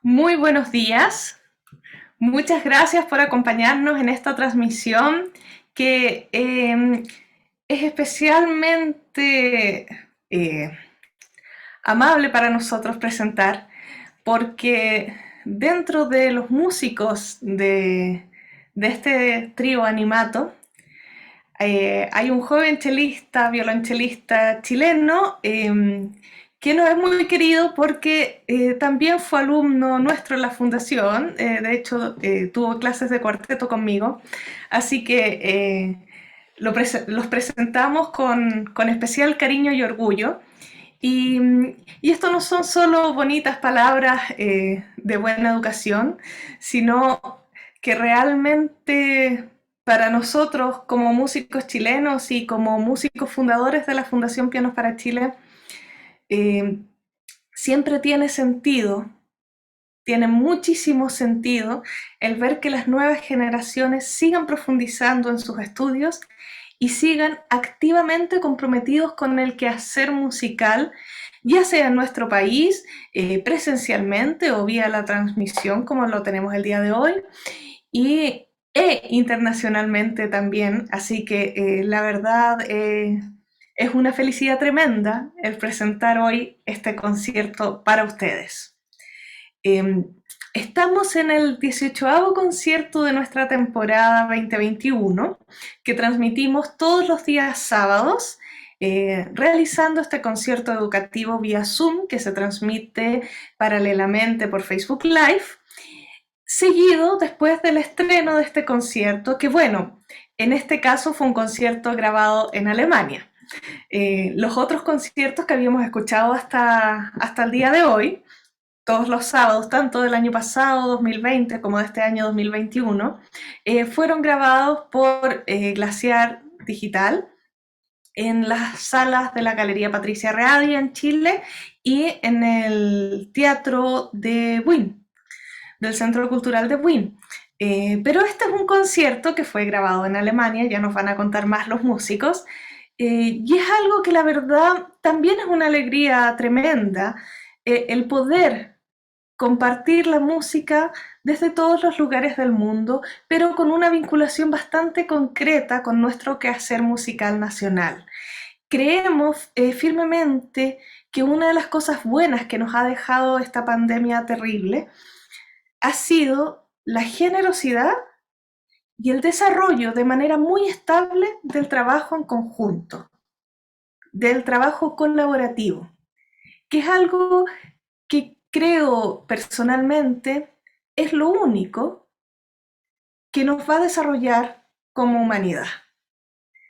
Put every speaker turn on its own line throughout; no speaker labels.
Muy buenos días. Muchas gracias por acompañarnos en esta transmisión que es especialmente eh, amable para nosotros presentar porque dentro de los músicos de este trío Animato hay un joven chelista, violonchelista chileno, que nos es muy querido porque también fue alumno nuestro en la fundación. De hecho, tuvo clases de cuarteto conmigo, así que los presentamos con especial cariño y orgullo. Y, y esto no son solo bonitas palabras de buena educación, sino que realmente para nosotros como músicos chilenos y como músicos fundadores de la Fundación Pianos para Chile, eh, siempre tiene sentido, tiene muchísimo sentido el ver que las nuevas generaciones sigan profundizando en sus estudios y sigan activamente comprometidos con el quehacer musical, ya sea en nuestro país, presencialmente o vía la transmisión como lo tenemos el día de hoy, y internacionalmente también. Así que la verdad es una felicidad tremenda el presentar hoy este concierto para ustedes. Eh, Estamos en el 18º concierto de nuestra temporada 2021 que transmitimos todos los días sábados, realizando este concierto educativo vía Zoom que se transmite paralelamente por Facebook Live, seguido después del estreno de este concierto, que bueno, en este caso fue un concierto grabado en Alemania. Los otros conciertos que habíamos escuchado hasta el día de hoy, todos los sábados, tanto del año pasado, 2020, como de este año 2021, fueron grabados por Glaciar Digital en las salas de la Galería Patricia Ready en Chile y en el Teatro de Buin, del Centro Cultural de Buin. Pero este es un concierto que fue grabado en Alemania, ya nos van a contar más los músicos, y es algo que la verdad también es una alegría tremenda, el poder compartir la música desde todos los lugares del mundo, pero con una vinculación bastante concreta con nuestro quehacer musical nacional. Creemos firmemente que una de las cosas buenas que nos ha dejado esta pandemia terrible ha sido la generosidad y el desarrollo de manera muy estable del trabajo en conjunto, del trabajo colaborativo, que es algo que creo personalmente es lo único que nos va a desarrollar como humanidad.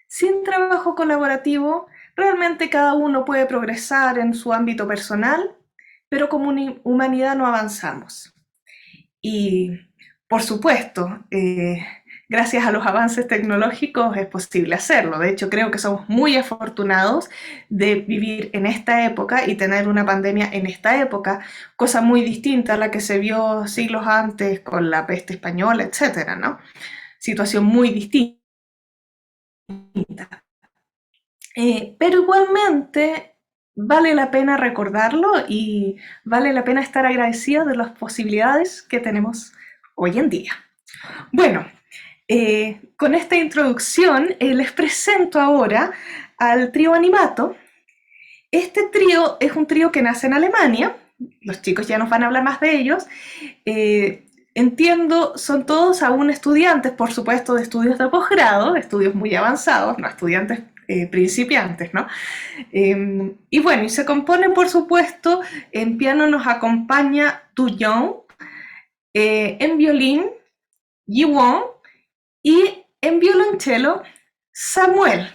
Sin trabajo colaborativo, realmente cada uno puede progresar en su ámbito personal, pero como humanidad no avanzamos. Y, por supuesto, gracias a los avances tecnológicos es posible hacerlo. De hecho, creo que somos muy afortunados de vivir en esta época y tener una pandemia en esta época, cosa muy distinta a la que se vio siglos antes con la peste española, etcétera, ¿no? Situación muy distinta. Pero igualmente vale la pena recordarlo y vale la pena estar agradecidos de las posibilidades que tenemos hoy en día. Bueno, con esta introducción les presento ahora al trío Animato. Este trío es un trío que nace en Alemania, los chicos ya nos van a hablar más de ellos. Entiendo, son todos aún estudiantes, por supuesto, de estudios de posgrado, estudios muy avanzados, no estudiantes principiantes, ¿no? Y bueno, y se componen, por supuesto, en piano nos acompaña Du Young, en violín, Yi Won, y en violonchelo, Samuel.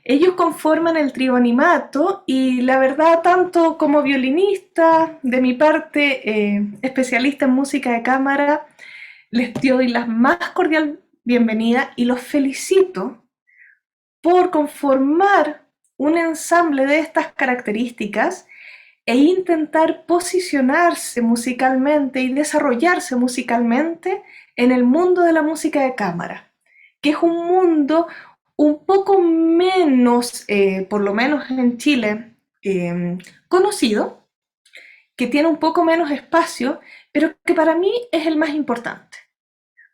Ellos conforman el trío Animato y la verdad, tanto como violinista, de mi parte, especialista en música de cámara, les doy la más cordial bienvenida y los felicito por conformar un ensamble de estas características e intentar posicionarse musicalmente y desarrollarse musicalmente en el mundo de la música de cámara, que es un mundo un poco menos, por lo menos en Chile, conocido, que tiene un poco menos espacio, pero que para mí es el más importante,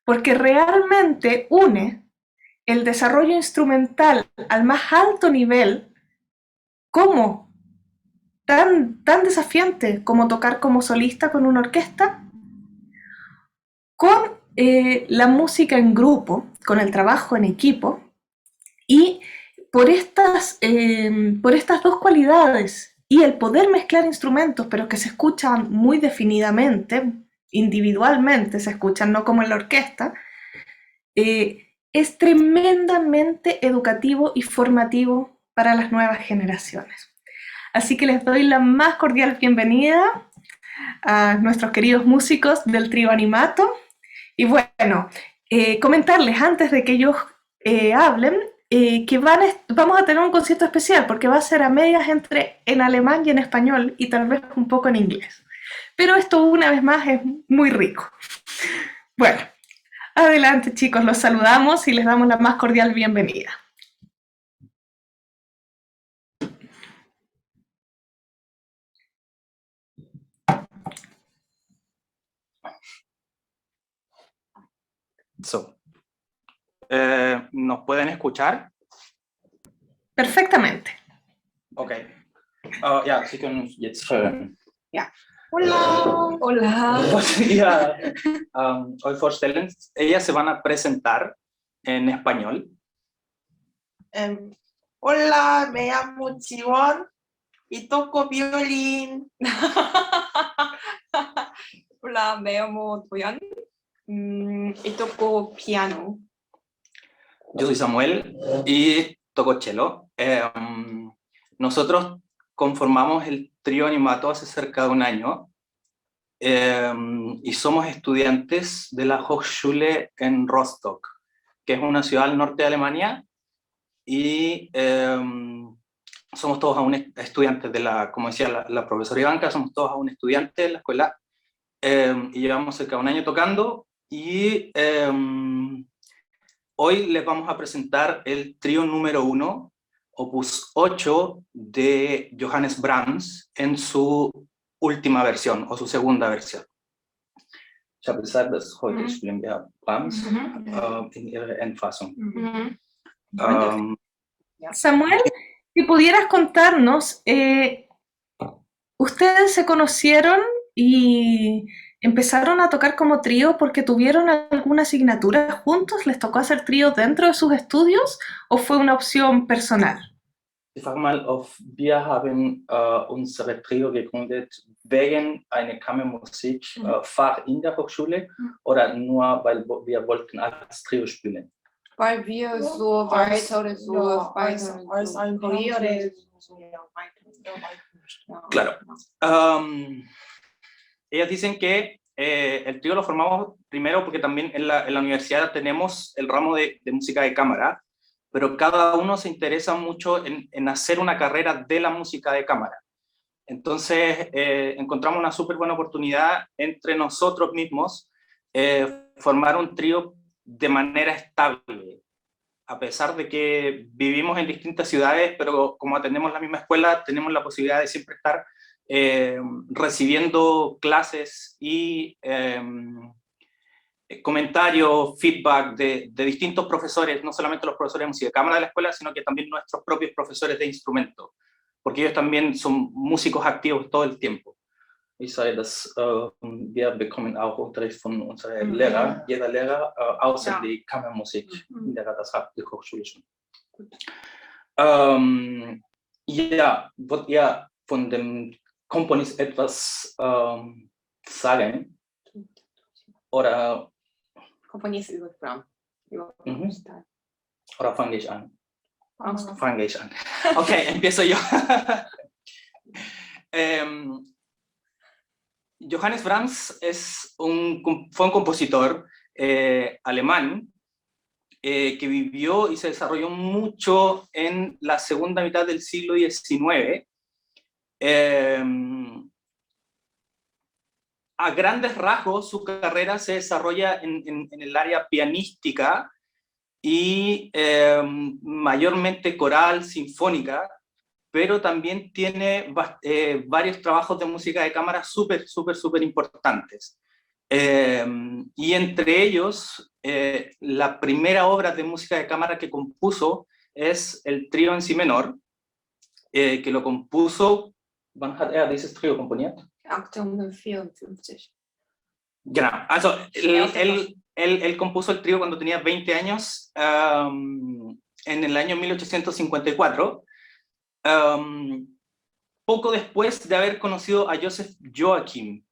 porque realmente une el desarrollo instrumental al más alto nivel como tan desafiante como tocar como solista con una orquesta, con la música en grupo, con el trabajo en equipo, y por estas dos cualidades y el poder mezclar instrumentos, pero que se escuchan muy definidamente, individualmente se escuchan, no como en la orquesta, es tremendamente educativo y formativo para las nuevas generaciones. Así que les doy la más cordial bienvenida a nuestros queridos músicos del trío Animato. Y bueno, comentarles antes de que ellos hablen que vamos a tener un concierto especial porque va a ser a medias entre en alemán y en español y tal vez un poco en inglés. Pero esto una vez más es muy rico. Bueno, adelante chicos, los saludamos y les damos la más cordial bienvenida.
So, ¿nos pueden escuchar?
Perfectamente.
Okay. Ja, Sie können uns jetzt hören.
Ja. Hola. Hola.
Ja, hoy vorstellen, ellas se van a presentar en español.
Hola, me llamo Chiwon y toco violín. Hola, me llamo Doyan y toco piano.
Yo soy Samuel y toco cello. Nosotros conformamos el trío Animato hace cerca de un año y somos estudiantes de la Hochschule en Rostock, que es una ciudad al norte de Alemania, y somos todos aún estudiantes de como decía la profesora Ivanka, somos todos aún estudiantes de la escuela y llevamos cerca de un año tocando y hoy les vamos a presentar el trío número 1, opus 8 de Johannes Brahms en su última versión o su segunda versión. Ich habe gesagt, dass heute spielen wir Brahms in ihrer Endfassung.
Samuel, si pudieras contarnos, ¿ustedes se conocieron y empezaron a tocar como trío porque tuvieron alguna asignatura juntos? ¿Les tocó hacer trío dentro de sus estudios o fue una opción personal?
Ich frage mal, ob wir haben unser Trio gegründet wegen einer Kammermusikfach in der Hochschule oder nur, weil wir wollten als Trio spielen?
Weil wir so weiter oder so weiter als ein Karriere.
Claro. Ellas dicen que el trío lo formamos primero porque también en la universidad tenemos el ramo de música de cámara, pero cada uno se interesa mucho en hacer una carrera de la música de cámara. Entonces encontramos una súper buena oportunidad entre nosotros mismos formar un trío de manera estable. A pesar de que vivimos en distintas ciudades, pero como atendemos la misma escuela, tenemos la posibilidad de siempre estar recibiendo clases y comentarios, feedback de distintos profesores, no solamente los profesores de música de cámara de la escuela, sino que también nuestros propios profesores de instrumento, porque ellos también son músicos activos todo el tiempo. Ich sage, dass wir bekommen auch Unterricht von unseren Lehrern, jeder Lehrer, außer die Kammermusik, Lehrer, das hat die Hochschule schon. Ja, wollt ihr von dem Komponist etwas sagen? Oder
Komponist über Brahms.
Oder fange ich an? Fange ich an. Okay, empiezo yo. Johannes Brahms fue un compositor alemán que vivió y se desarrolló mucho en la segunda mitad del siglo XIX. A grandes rasgos, su carrera se desarrolla en el área pianística y mayormente coral, sinfónica, pero también tiene varios trabajos de música de cámara súper importantes. Y entre ellos, la primera obra de música de cámara que compuso es el trío en si menor, que lo compuso, wann hat er dieses Trio komponiert?
1854.
Genau, also él compuso el trío cuando tenía 20 años, en el año 1854, poco después de haber conocido a Joseph Joachim.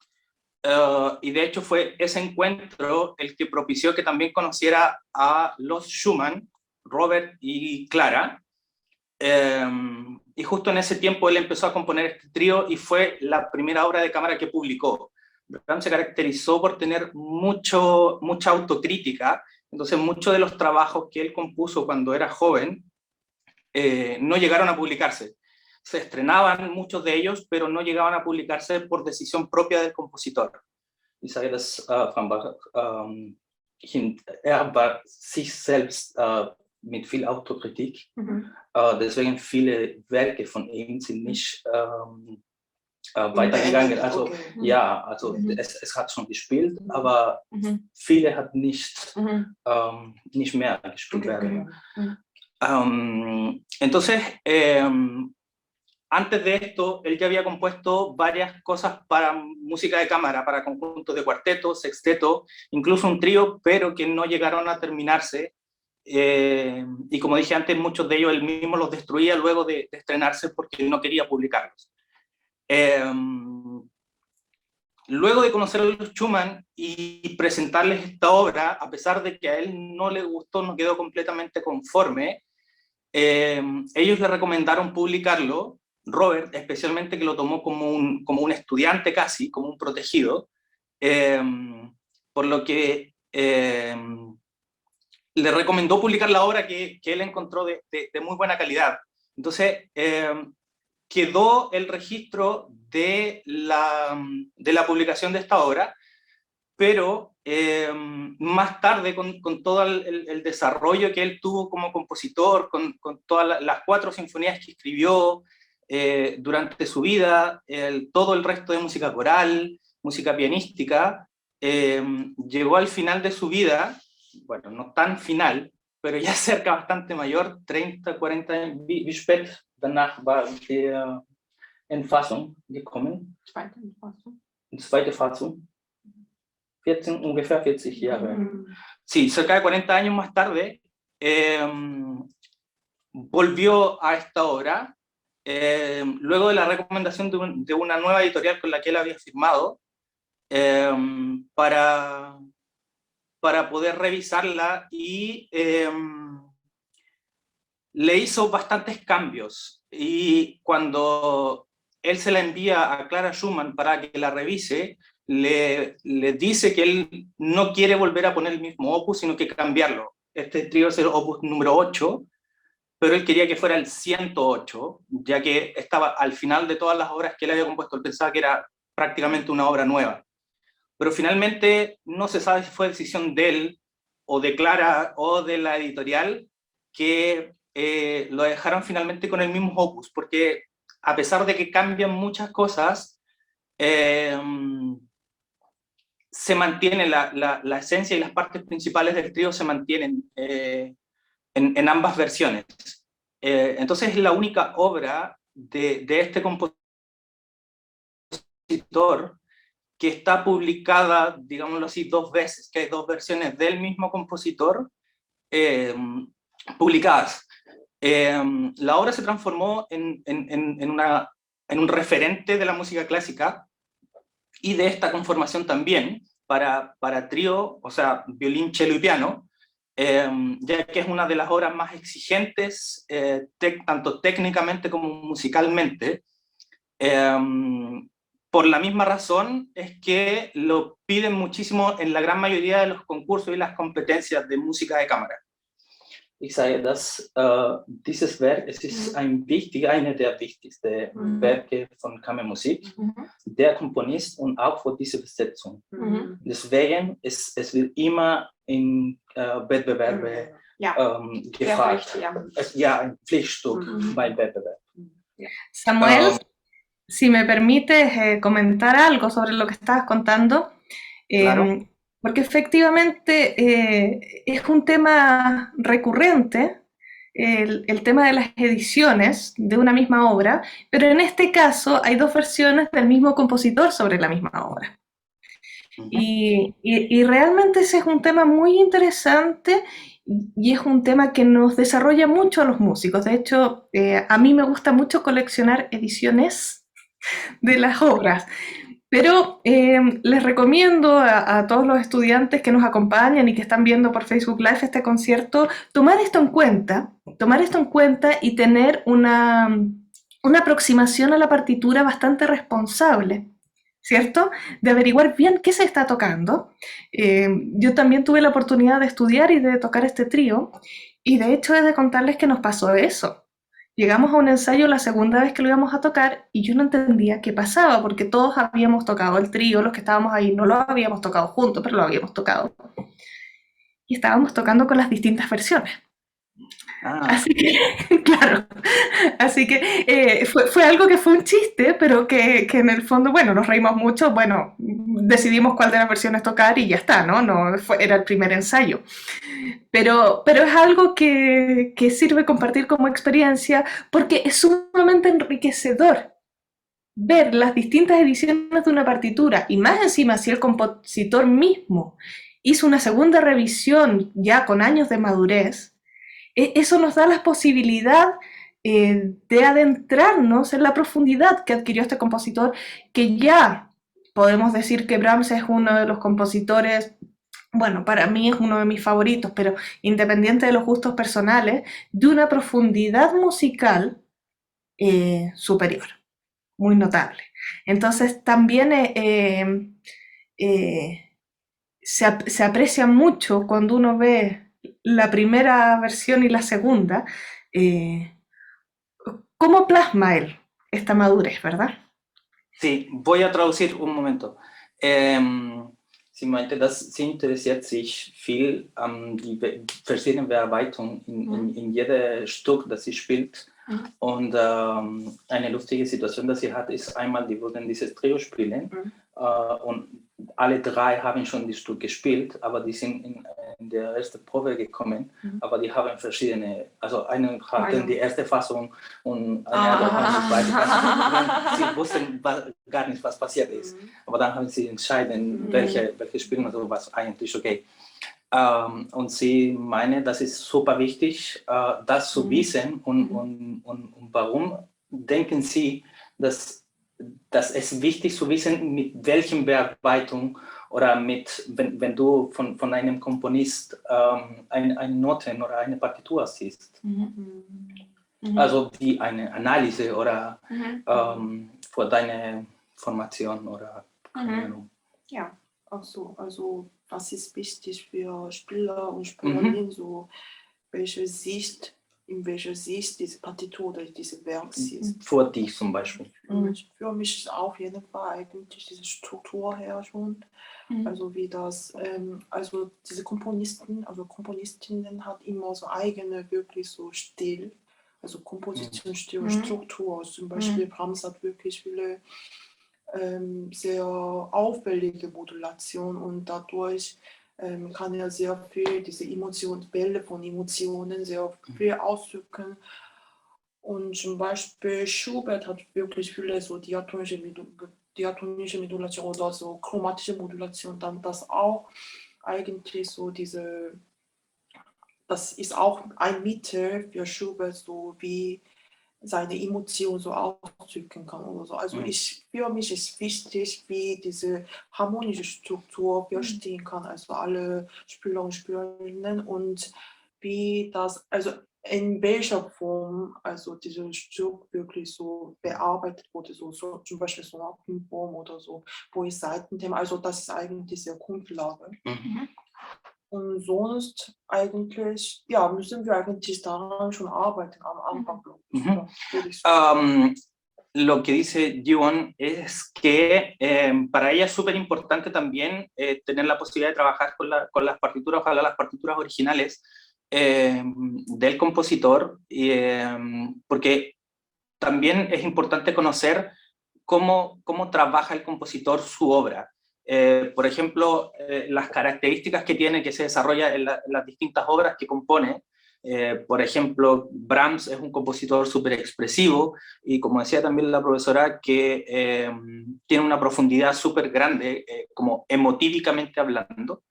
Y de hecho fue ese encuentro el que propició que también conociera a los Schumann, Robert y Clara. Y justo en ese tiempo él empezó a componer este trío y fue la primera obra de cámara que publicó. Brahms se caracterizó por tener mucha autocrítica, entonces muchos de los trabajos que él compuso cuando era joven no llegaron a publicarse. Se estrenaban muchos de ellos, pero no llegaban a publicarse por decisión propia del compositor. Ich sage das von Bach, er war sich selbst mit viel Autokritik, deswegen viele Werke von ihm sind nicht weitergegangen. Also, ja, also es hat schon gespielt, aber viele hat nicht mehr gespielt werden. Entonces, antes de esto, él ya había compuesto varias cosas para música de cámara, para conjuntos de cuarteto, sexteto, incluso un trío, pero que no llegaron a terminarse. Y como dije antes, muchos de ellos él mismo los destruía luego de estrenarse porque no quería publicarlos. Luego de conocer a los Schumann y presentarles esta obra, a pesar de que a él no le gustó, no quedó completamente conforme, ellos le recomendaron publicarlo. Robert, especialmente, que lo tomó como un estudiante casi, como un protegido, por lo que le recomendó publicar la obra que él encontró de muy buena calidad. Entonces, quedó el registro de la publicación de esta obra, pero más tarde, con todo el desarrollo que él tuvo como compositor, con todas las 4 sinfonías que escribió durante su vida, todo el resto de música coral, música pianística, llegó al final de su vida, bueno, no tan final, pero ya cerca, bastante mayor, 30, 40 años. Wie spät danach war der Entfassung gekommen? Zweite Fassung. 14, ungefähr 40 Jahre. Sí, cerca de 40 años más tarde, volvió a esta obra, luego de la recomendación de una nueva editorial con la que él había firmado, para poder revisarla, y le hizo bastantes cambios, y cuando él se la envía a Clara Schumann para que la revise, le dice que él no quiere volver a poner el mismo opus, sino que cambiarlo. Este trío es el opus número 8, pero él quería que fuera el 108, ya que estaba al final de todas las obras que él había compuesto. Él pensaba que era prácticamente una obra nueva. Pero finalmente no se sabe si fue decisión de él, o de Clara, o de la editorial, que lo dejaron finalmente con el mismo opus, porque a pesar de que cambian muchas cosas, se mantiene la esencia, y las partes principales del trío se mantienen en ambas versiones. Entonces es la única obra de este compositor que está publicada, digámoslo así, 2 veces, que hay 2 versiones del mismo compositor publicadas. La obra se transformó en un referente de la música clásica, y de esta conformación también, para trío, o sea, violín, cello y piano, ya que es una de las obras más exigentes, tanto técnicamente como musicalmente. Por la misma razón es que lo piden muchísimo en la gran mayoría de los concursos y las competencias de música de cámara. Ich sage, dass dieses Werk, es ist eine der wichtigsten Werke von Kammermusik, der Komponist und auch für diese Besetzung. Deswegen es wird immer in Wettbewerbe gefragt. Ja, ein Pflichtstück beim Wettbewerb.
Samuel, si me permites comentar algo sobre lo que estabas contando.
Claro.
Porque efectivamente es un tema recurrente, el tema de las ediciones de una misma obra, pero en este caso hay dos versiones del mismo compositor sobre la misma obra. Y realmente ese es un tema muy interesante y es un tema que nos desarrolla mucho a los músicos. De hecho, a mí me gusta mucho coleccionar ediciones de las obras. Pero les recomiendo a todos los estudiantes que nos acompañan y que están viendo por Facebook Live este concierto, tomar esto en cuenta y tener una aproximación a la partitura bastante responsable, ¿cierto? De averiguar bien qué se está tocando. Yo también tuve la oportunidad de estudiar y de tocar este trío, y de hecho he de contarles que nos pasó eso. Llegamos a un ensayo la segunda vez que lo íbamos a tocar y yo no entendía qué pasaba, porque todos habíamos tocado el trío, los que estábamos ahí no lo habíamos tocado juntos, pero lo habíamos tocado. Y estábamos tocando con las distintas versiones. Así que, claro, así que fue algo que fue un chiste, pero que en el fondo, bueno, nos reímos mucho, bueno, decidimos cuál de las versiones tocar y ya está, ¿no? Era el primer ensayo. Pero es algo que sirve compartir como experiencia porque es sumamente enriquecedor ver las distintas ediciones de una partitura y más encima si el compositor mismo hizo una segunda revisión ya con años de madurez, eso nos da la posibilidad de adentrarnos en la profundidad que adquirió este compositor, que ya podemos decir que Brahms es uno de los compositores, bueno, para mí es uno de mis favoritos, pero independiente de los gustos personales, de una profundidad musical superior, muy notable. Entonces también se aprecia mucho cuando uno ve la primera versión y la segunda, cómo plasma él esta madurez, ¿verdad?
Sí, voy a traducir un momento. Sie meinte, dass sie interessiert sich viel an die verschiedenen Bearbeitungen in jedem Stück, das sie spielt. Und eine lustige Situation, die sie hat, ist einmal, die wollten dieses Trio spielen und alle drei haben schon das Stück gespielt, aber die sind in der ersten Probe gekommen, aber die haben verschiedene, also eine hatten die erste Fassung und eine haben die zweite Fassung. Sie wussten gar nicht, was passiert ist, aber dann haben sie entschieden, welche spielen, also was eigentlich okay. Und sie meine, das ist super wichtig, das zu wissen und warum denken Sie, dass es wichtig zu wissen, mit welchen Bearbeitung oder wenn du von einem Komponist eine Noten oder eine Partitur siehst. Also wie eine Analyse oder für deine Formation oder keine Ahnung.
Ja, auch so. Also was ist wichtig für Spieler und Spielerinnen, so in welcher Sicht diese Partitur oder dieses Werk ist.
Für dich zum Beispiel.
Für mich ist auf jeden Fall eigentlich diese Struktur her schon. Also wie das, also diese Komponistinnen hat immer so eigene, wirklich so Stil, also Kompositionsstil und Struktur. Zum Beispiel Brahms hat wirklich viele sehr auffällige Modulation und dadurch kann er sehr viel diese Bälle von Emotionen sehr viel ausdrücken. Und zum Beispiel Schubert hat wirklich viele so diatonische Modulation oder so chromatische Modulation, dann das auch eigentlich so das ist auch ein Mittel für Schubert, so wie seine Emotionen so ausdrücken kann oder so. Also für mich ist wichtig, wie diese harmonische Struktur verstehen kann, also alle Spieler und Spielerinnen und wie das, also in welcher Form also dieses Stück wirklich so bearbeitet wurde, so zum Beispiel so eine Form oder so, wo ich Seitenthema, also das ist eigentlich sehr Grundlage. Und sonst eigentlich, ja, müssen wir eigentlich daran schon arbeiten am Anfang.
Lo que dice Yuon es que para ella es súper importante también tener la posibilidad de trabajar con las partituras, ojalá las partituras originales del compositor, porque también es importante conocer cómo trabaja el compositor su obra. Por ejemplo, las características que tiene, que se desarrolla en las distintas obras que compone. Por ejemplo, Brahms es un compositor súper expresivo y, como decía también la profesora, que tiene una profundidad súper grande, como emotivamente hablando.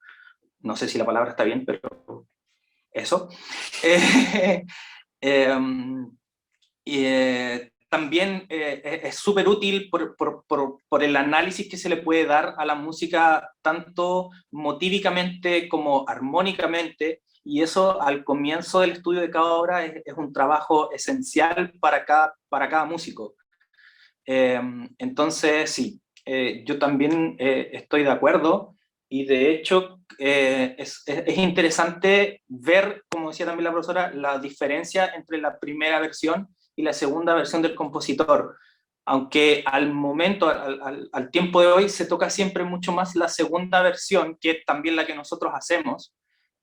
No sé si la palabra está bien, pero eso. También es súper útil por el análisis que se le puede dar a la música, tanto motívicamente como armónicamente, y eso al comienzo del estudio de cada obra es un trabajo esencial para cada músico. Entonces, sí, yo también estoy de acuerdo, y de hecho es interesante ver, como decía también la profesora, la diferencia entre la primera versión y la segunda versión del compositor, aunque al momento, al tiempo de hoy, se toca siempre mucho más la segunda versión, que es también la que nosotros hacemos,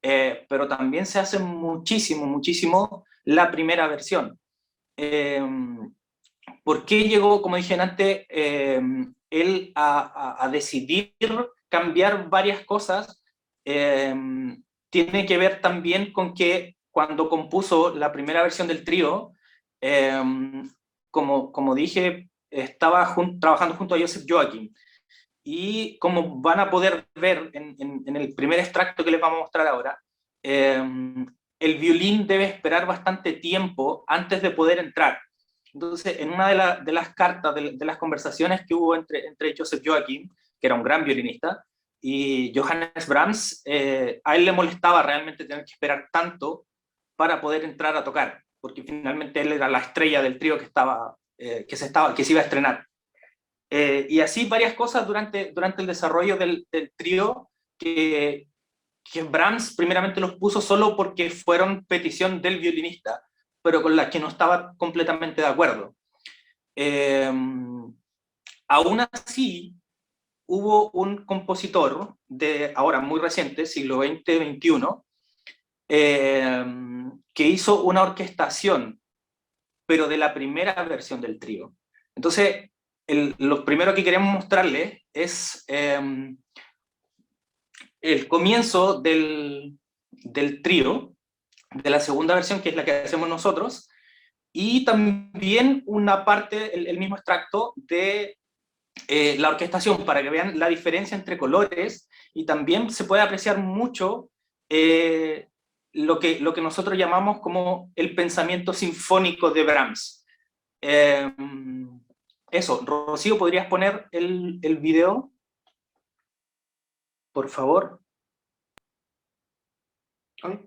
pero también se hace muchísimo, muchísimo la primera versión. ¿Por qué llegó, como dije antes, él a decidir cambiar varias cosas? Tiene que ver también con que cuando compuso la primera versión del trío, eh, como dije, estaba trabajando junto a Joseph Joachim. Y como van a poder ver en el primer extracto que les vamos a mostrar ahora, el violín debe esperar bastante tiempo antes de poder entrar. Entonces, en una de las cartas, de las conversaciones que hubo entre Joseph Joachim, que era un gran violinista, y Johannes Brahms, a él le molestaba realmente tener que esperar tanto para poder entrar a tocar, porque finalmente él era la estrella del trío que se iba a estrenar. Y así varias cosas durante el desarrollo del trío que Brahms primeramente los puso solo porque fueron petición del violinista, pero con las que no estaba completamente de acuerdo. Aún así, hubo un compositor de ahora muy reciente, siglo XX-XXI, que hizo una orquestación, pero de la primera versión del trío. Entonces, lo primero que queremos mostrarles es el comienzo del trío, de la segunda versión, que es la que hacemos nosotros, y también una parte, el mismo extracto de la orquestación, para que vean la diferencia entre colores, y también se puede apreciar mucho lo que nosotros llamamos como el pensamiento sinfónico de Brahms. Eso, Rocío, ¿podrías poner el video, por favor? ¿Ay?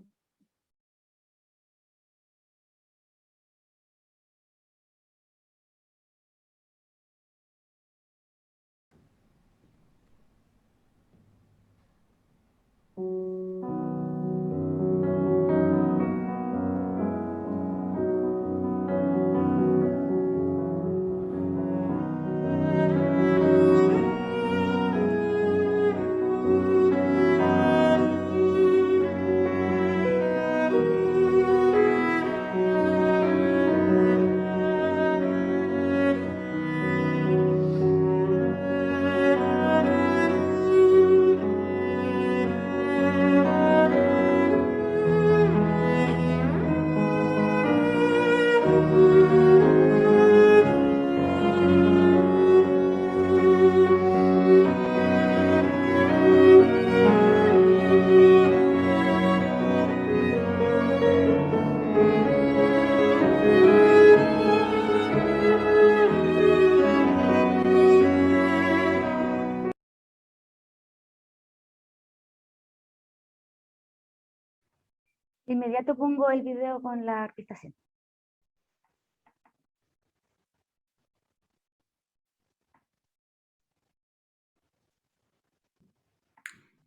De inmediato pongo el video con la orquestación.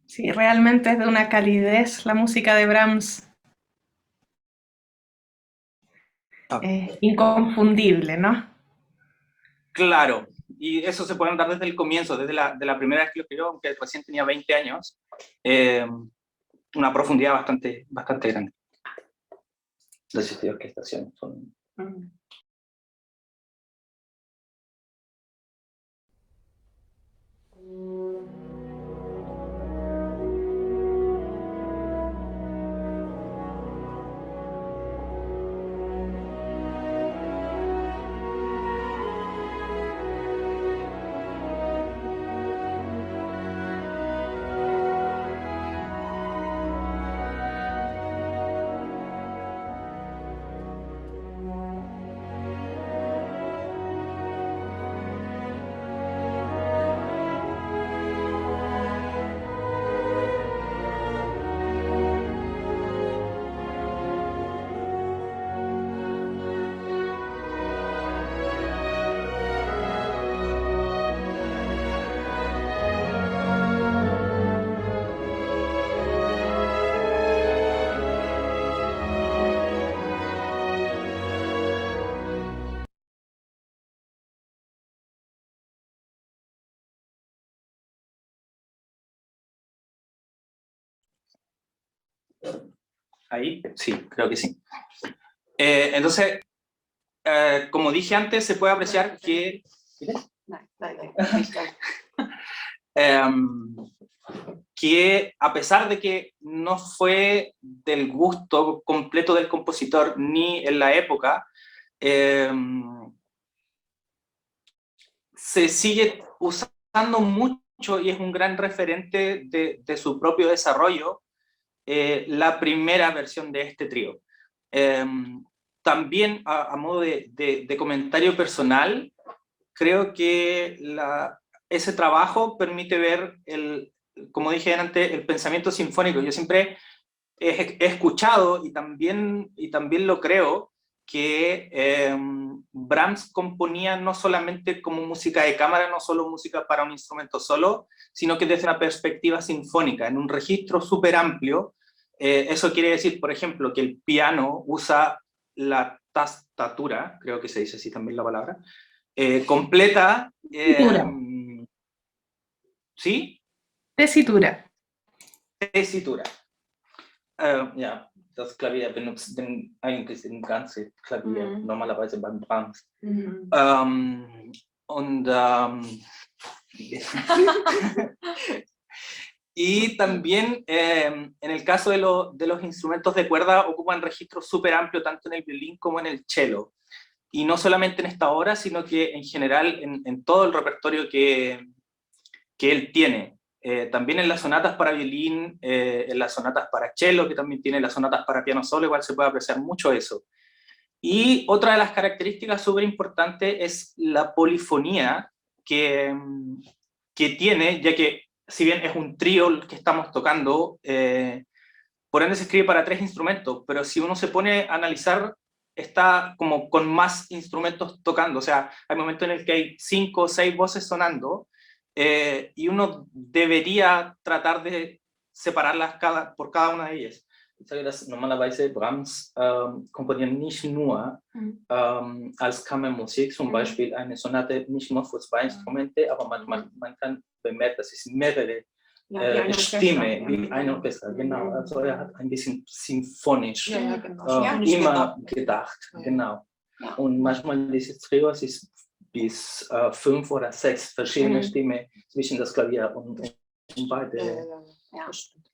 Sí, realmente es de una calidez la música de Brahms. Inconfundible, ¿no?
Claro, y eso se puede notar desde el comienzo, desde de la primera vez que lo escribió, aunque recién tenía 20 años, una profundidad bastante grande. Los sistemas de orquestación son... Ahí, sí, creo que sí. Entonces, como dije antes, se puede apreciar que...
Nein, nicht alle.
Que a pesar de que no fue del gusto completo del compositor ni en la época, se sigue usando mucho y es un gran referente de su propio desarrollo, la primera versión de este trío. También a modo de comentario personal, creo que ese trabajo permite ver, como dije antes, el pensamiento sinfónico. Yo siempre he escuchado y también lo creo, que Brahms componía no solamente como música de cámara, no solo música para un instrumento solo, sino que desde una perspectiva sinfónica, en un registro súper amplio. Eso quiere decir, por ejemplo, que el piano usa la tastatura, creo que se dice así también la palabra, completa. ¿Sí?
Tesitura.
Tesitura. Ja, das Klavier benutzt eigentlich den ganzen Klavier, normalerweise beim Brahms. Y también en el caso de los instrumentos de cuerda ocupan registros súper amplios tanto en el violín como en el cello. Y no solamente en esta obra, sino que en general en todo el repertorio que él tiene. También en las sonatas para violín, en las sonatas para cello, que también tiene las sonatas para piano solo, igual se puede apreciar mucho eso. Y otra de las características súper importantes es la polifonía que tiene, ya que si bien es un trío el que estamos tocando, por ende se escribe para 3 instrumentos, pero si uno se pone a analizar, está como con más instrumentos tocando, o sea, hay momentos en el que hay 5 o 6 voces sonando, y uno debería tratar de separarlas por cada una de ellas. Ich sage, dass normalerweise Brahms komponiert nicht nur als Kammermusik, zum Beispiel eine Sonate nicht nur für 2 Instrumente, aber man kann bemerken, dass es mehrere Stimme, wie eine Orchester, genau. Also hat ein bisschen symphonisch immer gedacht, genau. Und manchmal dieses Trio ist bis 5 oder 6 verschiedene Stimmen zwischen das Klavier und beide.
Ja,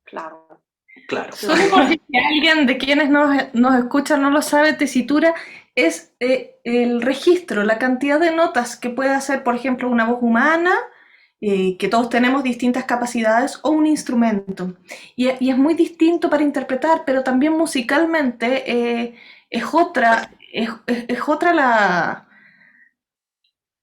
claro.
Claro.
Solo porque si alguien de quienes nos escucha no lo sabe, tesitura es el registro, la cantidad de notas que puede hacer, por ejemplo, una voz humana, que todos tenemos distintas capacidades, o un instrumento. Y es muy distinto para interpretar, pero también musicalmente es otra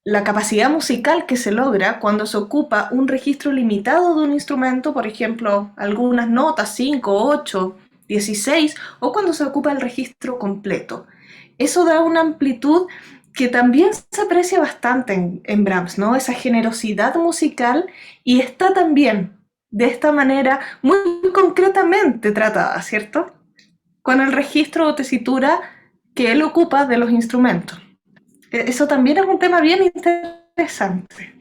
la capacidad musical que se logra cuando se ocupa un registro limitado de un instrumento, por ejemplo, algunas notas, 5, 8, 16, o cuando se ocupa el registro completo. Eso da una amplitud que también se aprecia bastante en Brahms, ¿no? Esa generosidad musical, y está también de esta manera muy concretamente tratada, ¿cierto? Con el registro o tesitura que él ocupa de los instrumentos. Eso también es un tema bien interesante.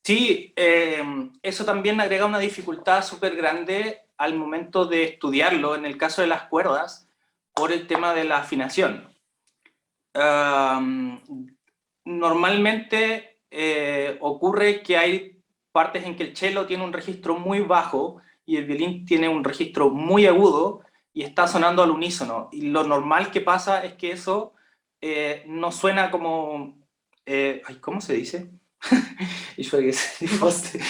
Sí, eso también agrega una dificultad súper grande al momento de estudiarlo, en el caso de las cuerdas, por el tema de la afinación. Normalmente ocurre que hay partes en que el cello tiene un registro muy bajo y el violín tiene un registro muy agudo y está sonando al unísono. Y lo normal que pasa es que eso no suena como... ¿cómo se dice? Ich vergesse die Poste.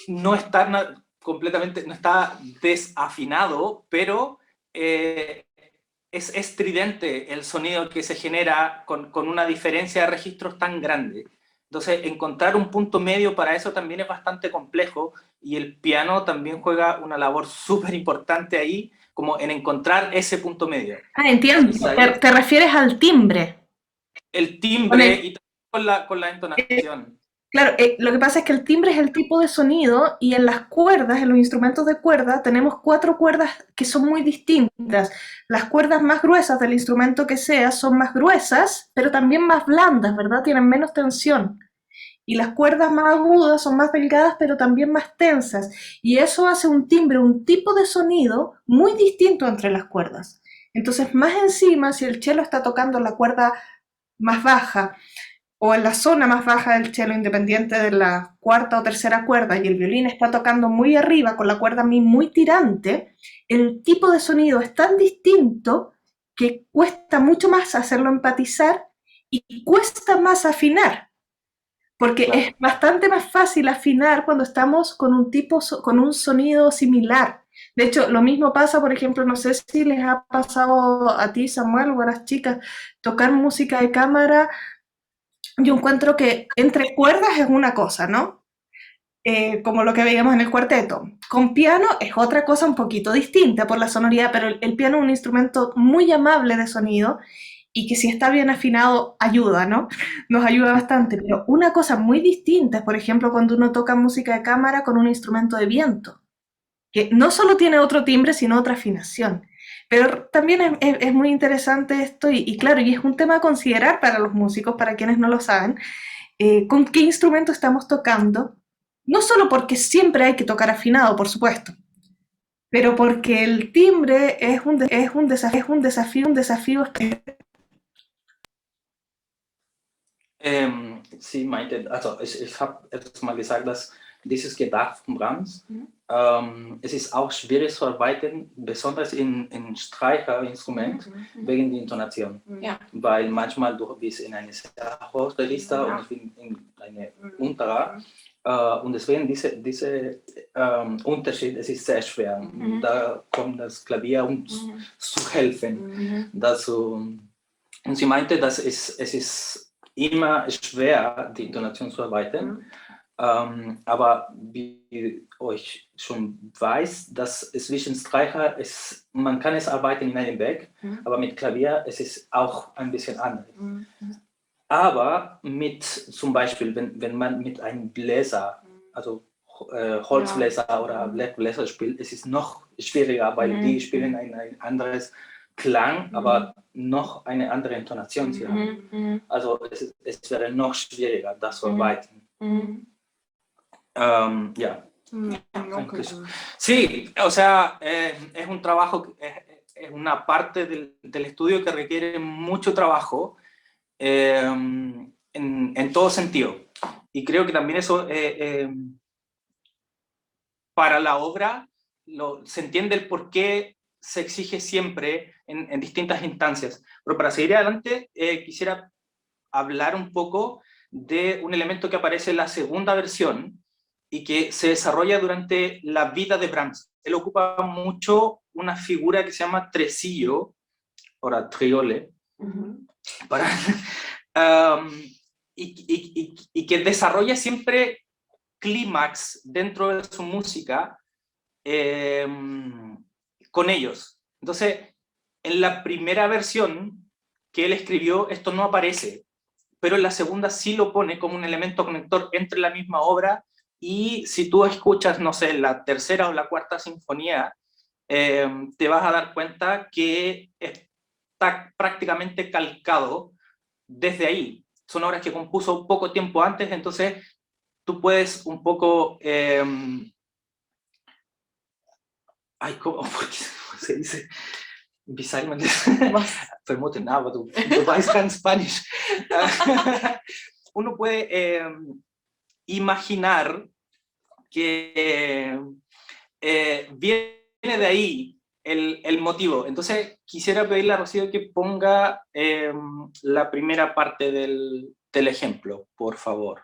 No está completamente, no está desafinado, pero es estridente el sonido que se genera con una diferencia de registros tan grande. Entonces, encontrar un punto medio para eso también es bastante complejo, y el piano también juega una labor súper importante ahí, como en encontrar ese punto medio.
Ah, entiendo. ¿Te refieres al timbre?
El timbre y también con la entonación.
Claro, lo que pasa es que el timbre es el tipo de sonido, y en las cuerdas, en los instrumentos de cuerda, tenemos 4 cuerdas que son muy distintas. Las cuerdas más gruesas del instrumento que sea son más gruesas, pero también más blandas, ¿verdad? Tienen menos tensión. y las cuerdas más agudas son más delgadas pero también más tensas, y eso hace un timbre, un tipo de sonido muy distinto entre las cuerdas. Entonces, más encima, si el cello está tocando la cuerda más baja o en la zona más baja del cello, independiente de la cuarta o tercera cuerda, y el violín está tocando muy arriba con la cuerda mi muy tirante, el tipo de sonido es tan distinto que cuesta mucho más hacerlo empatizar y cuesta más afinar, porque
Claro.
es bastante más fácil afinar cuando estamos con con un sonido similar. De hecho, lo mismo pasa, por ejemplo, no sé si les ha pasado a ti, Samuel, o a las chicas, tocar música de cámara. Yo encuentro que entre cuerdas es una cosa, ¿no? Como lo que veíamos en el cuarteto. Con piano es otra cosa un poquito distinta por la sonoridad, pero el piano es un instrumento muy amable de sonido y que si está bien afinado ayuda, ¿no? Nos ayuda bastante, pero una cosa muy distinta es, por ejemplo, cuando uno toca música de cámara con un instrumento de viento, que no solo tiene otro timbre, sino otra afinación. Pero también es muy interesante esto y claro, y es un tema a considerar para los músicos, para quienes no lo saben, con qué instrumento estamos tocando, no solo porque siempre hay que tocar afinado, por supuesto, pero porque el timbre es un desafío.
Sie meinte, also ich habe erst mal gesagt, dass dieses Gedacht von Brahms, es ist auch schwierig zu arbeiten, besonders in Streicherinstrument, wegen der Intonation.
Ja.
Weil manchmal du bist in einer sehr hohen Register und ich bin in eine untere. Und deswegen diese Unterschied, es ist sehr schwer. Da kommt das Klavier, um zu helfen. Und sie meinte, dass es ist immer schwer, die Intonation zu arbeiten. Aber wie euch schon weiß, dass zwischen Streicher, man kann es arbeiten in einem Weg, aber mit Klavier es ist auch ein bisschen anders. Aber mit zum Beispiel, wenn man mit einem Bläser, also Holzbläser oder Blechbläser spielt, es ist noch schwieriger, weil die spielen ein anderes Klang, aber noch eine andere Intonation zu haben. Also es wäre noch schwieriger, das zu arbeiten. Ja. Sí, o sea, es un trabajo, es una parte del estudio que requiere mucho trabajo en todo sentido. Y creo que también eso, para la obra, se entiende el por qué se exige siempre en distintas instancias. Pero para seguir adelante, quisiera hablar un poco de un elemento que aparece en la segunda versión y que se desarrolla durante la vida de Brahms. Él ocupa mucho una figura que se llama tresillo, o triole, para, y que desarrolla siempre clímax dentro de su música con ellos. Entonces, en la primera versión que él escribió, esto no aparece, pero en la segunda sí lo pone como un elemento conector entre la misma obra, y si tú escuchas, no sé, la tercera o la cuarta sinfonía, te vas a dar cuenta que está prácticamente calcado desde ahí. Son obras que compuso poco tiempo antes, entonces tú puedes un poco... ay, ¿cómo se dice? Wie sagt man das? Vermuten, aber du weißt kein Spanisch. Uno puede imaginar que viene de ahí el motivo. Entonces, quisiera pedirle a Rocío que ponga la primera parte del ejemplo, por favor.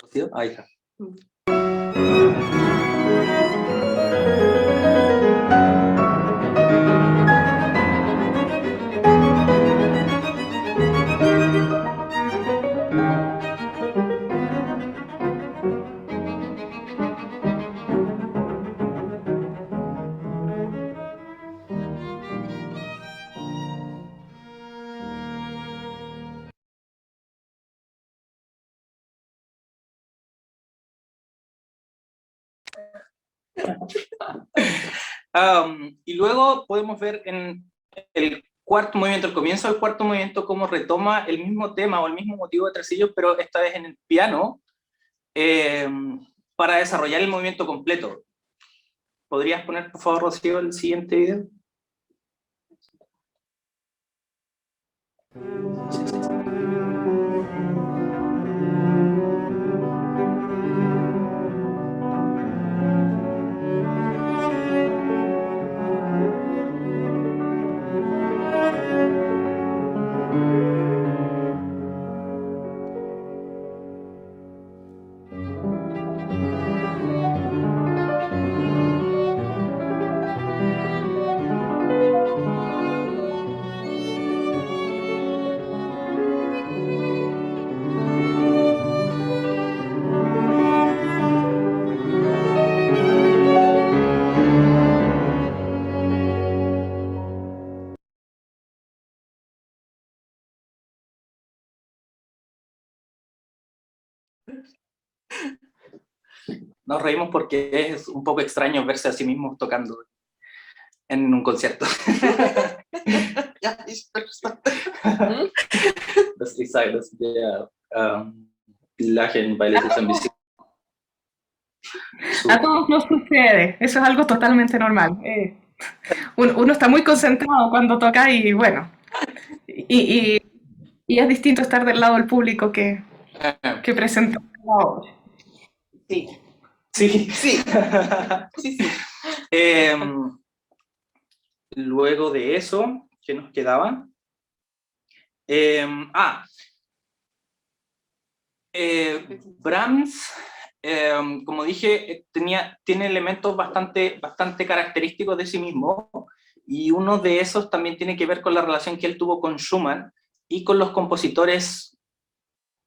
Rocío, ahí está. Y luego podemos ver en el cuarto movimiento, el comienzo del cuarto movimiento, cómo retoma el mismo tema o el mismo motivo de Tresillos, pero esta vez en el piano, para desarrollar el movimiento completo. ¿Podrías poner, por favor, Rocío, el siguiente video? Nos reímos porque es un poco extraño verse a sí mismos tocando en un concierto.
Ja, ich verstehe.
Das ich sage, dass wir lachen, weil es ist ein bisschen...
A todos nos sucede, eso es algo totalmente normal. Uno está muy concentrado cuando toca y bueno, y, y- y es distinto estar del lado del público que presentar la obra.
Sí,
Sí.
sí, sí, sí.
Luego de eso, ¿qué nos quedaba? Brahms, como dije, tiene elementos bastante característicos de sí mismo, y uno de esos también tiene que ver con la relación que él tuvo con Schumann y con los compositores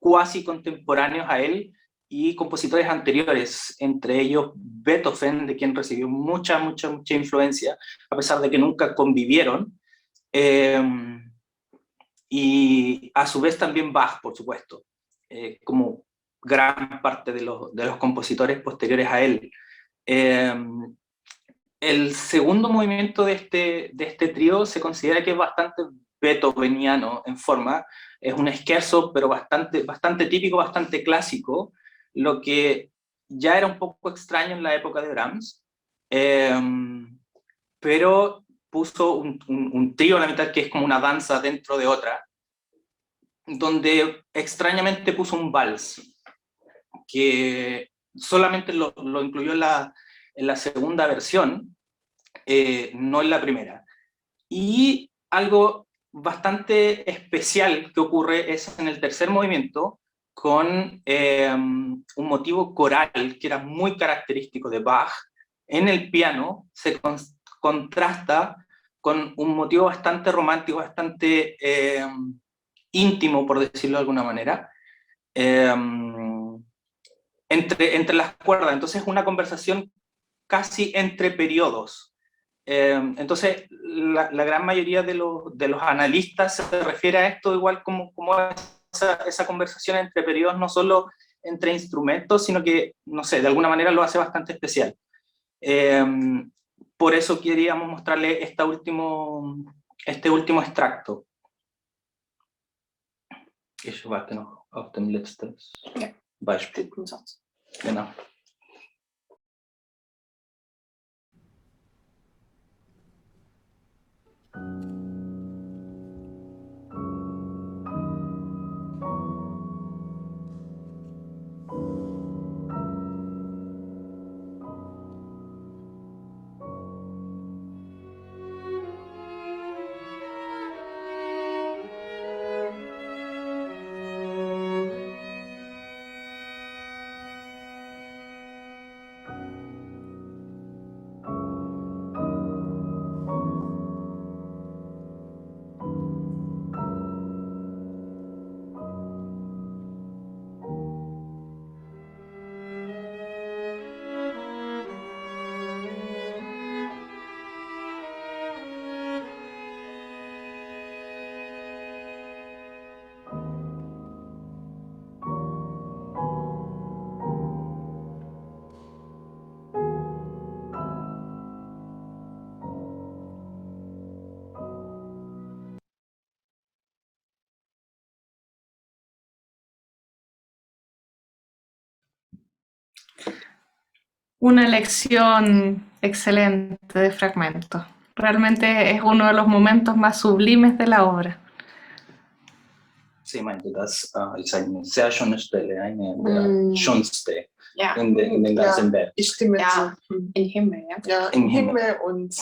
cuasi contemporáneos a él y compositores anteriores, entre ellos Beethoven, de quien recibió mucha influencia, a pesar de que nunca convivieron, y a su vez también Bach, por supuesto, como gran parte de los compositores posteriores a él. El segundo movimiento de este trío se considera que es bastante beethoveniano en forma, es un scherzo, pero bastante típico, bastante clásico, lo que ya era un poco extraño en la época de Brahms, pero puso un trío a la mitad que es como una danza dentro de otra, donde extrañamente puso un vals, que solamente lo incluyó en la segunda versión, no en la primera. Y algo bastante especial que ocurre es en el tercer movimiento, con un motivo coral que era muy característico de Bach. En el piano se contrasta con un motivo bastante romántico, bastante íntimo, por decirlo de alguna manera, eh, entre las cuerdas. Entonces es una conversación casi entre periodos. Entonces la gran mayoría de los analistas se refiere a esto igual como esa conversación entre periodos, no solo entre instrumentos, sino que, no sé, de alguna manera lo hace bastante especial. Eh, por eso queríamos mostrarle este último extracto. Ich warte noch auf den letzten Beispiel.
Guten Satz.
Genau.
Una elección excelente de fragmento. Realmente es uno de los momentos más sublimes de la obra.
Sie meinte, das ist eine sehr schöne Stelle, eine der schönste
Ja,
in den ganzen Werk.
Ich stimme
Ja.
zu.
im Himmel, ja.
Ja,
Im
im
Himmel.
Himmel und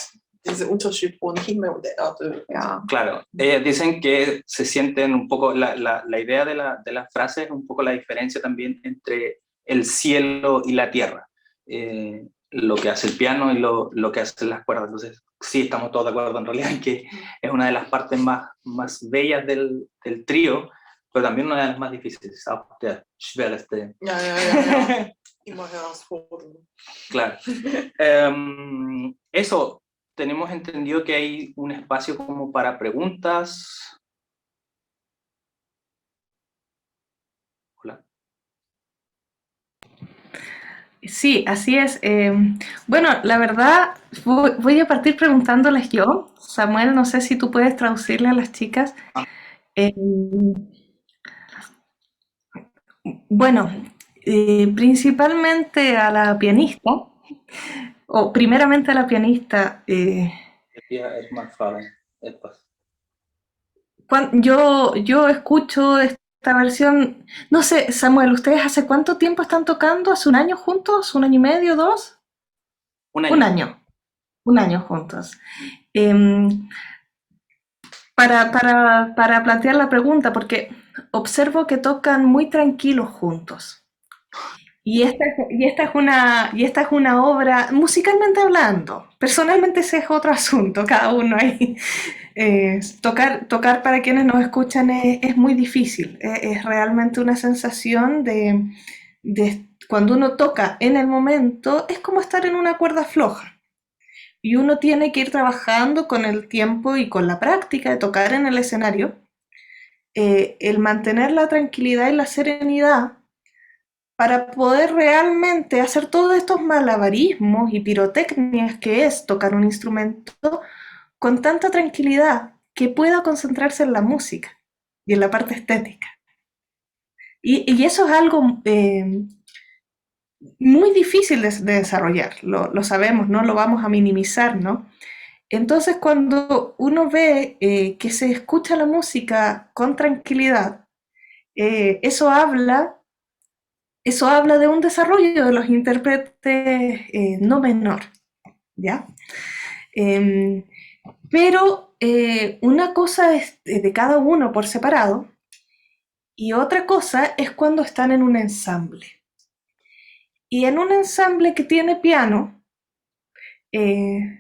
dieser Unterschied von Himmel und Erde.
Ja.
Claro, dicen que se sienten un poco, la idea de la frase es un poco la diferencia también entre el cielo y la tierra, lo que hace el piano y lo que hacen las cuerdas. Entonces, sí, estamos todos de acuerdo en realidad en que es una de las partes más bellas del trío, pero también una de las más difíciles. Auch der schwerste.
Ja. Immer herausfordernd.
Claro. Eso, tenemos entendido que hay un espacio como para preguntas. Hola.
Sí, así es. Bueno, la verdad, voy a partir preguntándoles yo. Samuel, no sé si tú puedes traducirle a las chicas. Eh, bueno, principalmente a la pianista, o primeramente a la pianista. Yo escucho esta versión, no sé, Samuel, ¿ustedes hace cuánto tiempo están tocando? ¿Hace un año juntos? ¿Un año y medio? ¿Dos?
Un año.
Un año. Un año juntos. Para plantear la pregunta, porque observo que tocan muy tranquilos juntos. Y esta es una obra, musicalmente hablando, personalmente ese es otro asunto, cada uno ahí. Tocar para quienes nos escuchan es muy difícil, es realmente una sensación de cuando uno toca en el momento, es como estar en una cuerda floja. Y uno tiene que ir trabajando con el tiempo y con la práctica de tocar en el escenario, el mantener la tranquilidad y la serenidad para poder realmente hacer todos estos malabarismos y pirotecnias que es tocar un instrumento con tanta tranquilidad que pueda concentrarse en la música y en la parte estética. Y eso es algo muy difícil de desarrollar, lo sabemos, no lo vamos a minimizar, ¿no? Entonces cuando uno ve que se escucha la música con tranquilidad, eso habla de un desarrollo de los intérpretes no menor, ¿ya? Pero una cosa es de cada uno por separado y otra cosa es cuando están en un ensamble. Y en un ensamble que tiene piano,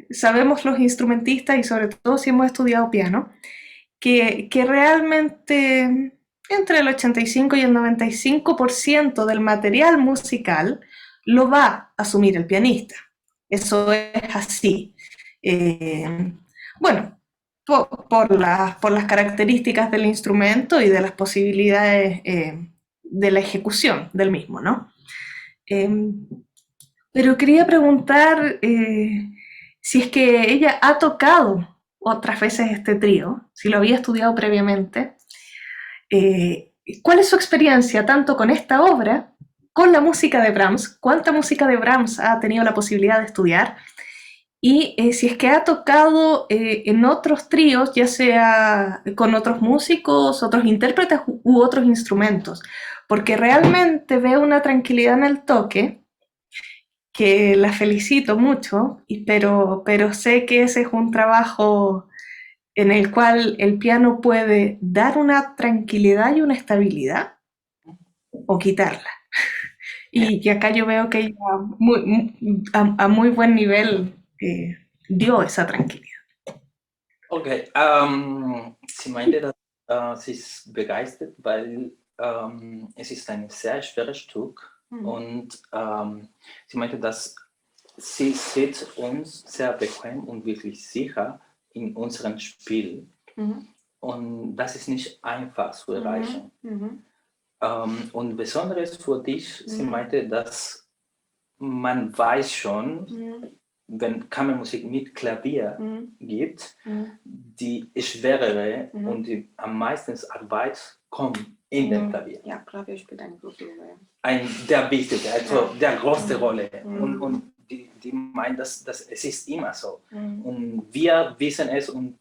sabemos los instrumentistas y sobre todo si hemos estudiado piano, que realmente entre el 85 y el 95% del material musical lo va a asumir el pianista. Eso es así. Bueno, por las características del instrumento y de las posibilidades de la ejecución del mismo, ¿no? Pero quería preguntar si es que ella ha tocado otras veces este trío, si lo había estudiado previamente. ¿Cuál es su experiencia tanto con esta obra, con la música de Brahms? ¿Cuánta música de Brahms ha tenido la posibilidad de estudiar? Y si es que ha tocado en otros tríos, ya sea con otros músicos, otros intérpretes u otros instrumentos, porque realmente veo una tranquilidad en el toque que la felicito mucho, pero sé que ese es un trabajo en el cual el piano puede dar una tranquilidad y una estabilidad o quitarla. Y que acá yo veo que ella a muy buen nivel dio esa tranquilidad.
Okay, sie meinte, dass sie ist begeistert, weil es ist ein sehr schweres Stück und sie meinte, dass sie sieht uns sehr bequem und wirklich sicher in unserem Spiel und das ist nicht einfach zu erreichen. Und besonders für dich, sie meinte, dass man weiß schon, wenn Kammermusik mit Klavier gibt, die schwerere und die am meisten Arbeit kommt in dem Klavier.
Ja, Klavier spielt eine große Rolle.
Der wichtige, also der größte Rolle.
Mhm.
Und die meint, dass es ist immer so.
Mhm.
Und wir wissen es und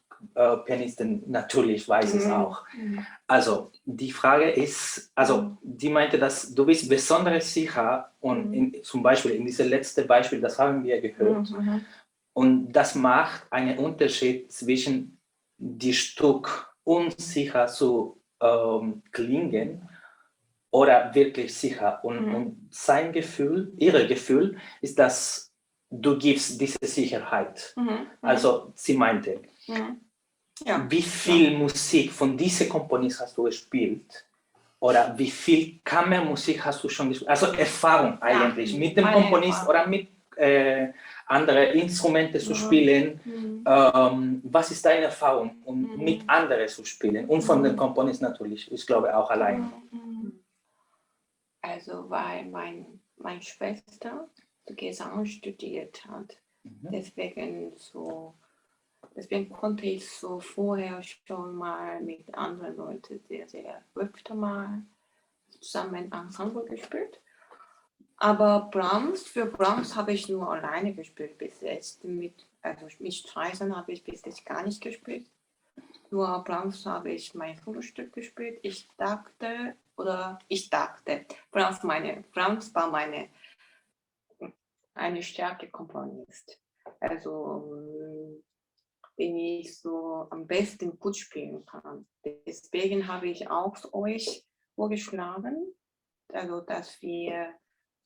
Pianisten natürlich weiß es auch.
Mhm.
Also die Frage ist, also die meinte, dass du bist besonders sicher und zum Beispiel in diesem letzten Beispiel, das haben wir gehört,
Mhm.
und das macht einen Unterschied zwischen die Stück unsicher zu klingen oder wirklich sicher. Und sein Gefühl, ihr Gefühl ist, dass du gibst diese Sicherheit.
Mhm.
Also sie meinte,
Mhm. Ja.
wie viel Musik von diesem Komponist hast du gespielt? Oder wie viel Kammermusik hast du schon gespielt? Also Erfahrung eigentlich, mit dem
meine
Komponist
Erfahrung.
oder mit anderen Instrumenten zu spielen. Was ist deine Erfahrung, um mit anderen zu spielen? Und von dem Komponist natürlich, ich glaube auch allein.
Also weil meine Schwester Gesang studiert hat. Deswegen konnte ich so vorher schon mal mit anderen Leuten sehr öfter mal zusammen Ensemble gespielt. Aber für Brahms habe ich nur alleine gespielt bis jetzt. Mit Streisand habe ich bis jetzt gar nicht gespielt. Nur Brahms habe ich mein Solostück gespielt. Ich dachte, Brahms war eine starke Komponist. Also den ich so am besten gut spielen kann. Deswegen habe ich auch euch vorgeschlagen, also dass wir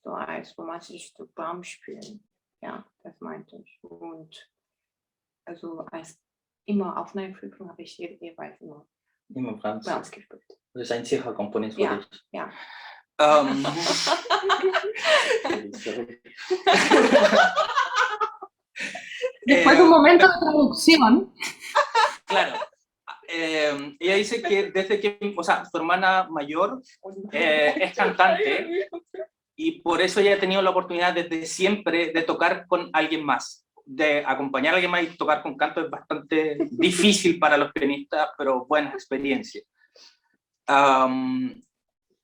so als romantisches Stück Brahms spielen. Ja, das meinte ich. Und also als immer Aufnahmeprüfung habe ich jeweils immer Brahms gespielt.
Das ist ein sicherer Komponist für dich.
Ja.
Después de un momento de traducción.
Claro. Ella dice que desde que, o sea, su hermana mayor es cantante y por eso ella ha tenido la oportunidad desde siempre de tocar con alguien más, de acompañar a alguien más y tocar con canto es bastante difícil para los pianistas, pero buena experiencia.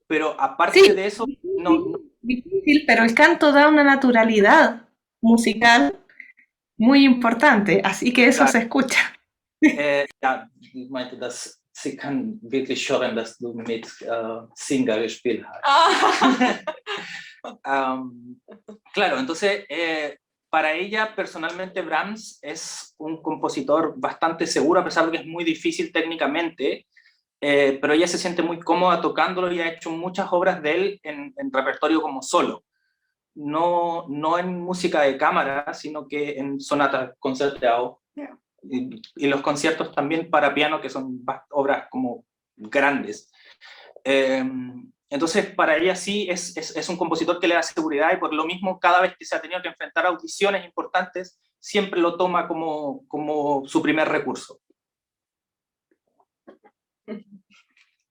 Pero aparte de eso, no.
Difícil, pero el canto da una naturalidad musical muy importante, así que eso se escucha.
Ja, ich meinte, dass sie kann wirklich hören, dass du mit Singer gespielt hast. Claro, entonces, para ella personalmente Brahms es un compositor bastante seguro, a pesar de que es muy difícil técnicamente, pero ella se siente muy cómoda tocándolo y ha hecho muchas obras de él en repertorio como solo. No en música de cámara, sino que en sonatas concertadas.
Yeah.
Y los conciertos también para piano, que son obras como grandes. Entonces, para ella sí es un compositor que le da seguridad y por lo mismo, cada vez que se ha tenido que enfrentar a audiciones importantes, siempre lo toma como su primer recurso.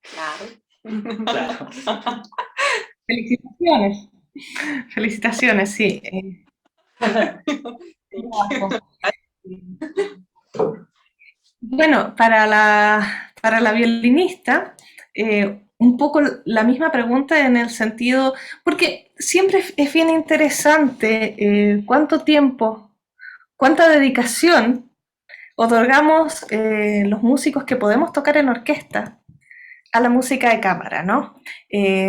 Claro.
Felicitaciones. Felicitaciones, sí. Bueno, para la violinista, un poco la misma pregunta en el sentido, porque siempre es bien interesante cuánto tiempo, cuánta dedicación otorgamos los músicos que podemos tocar en orquesta a la música de cámara, ¿no?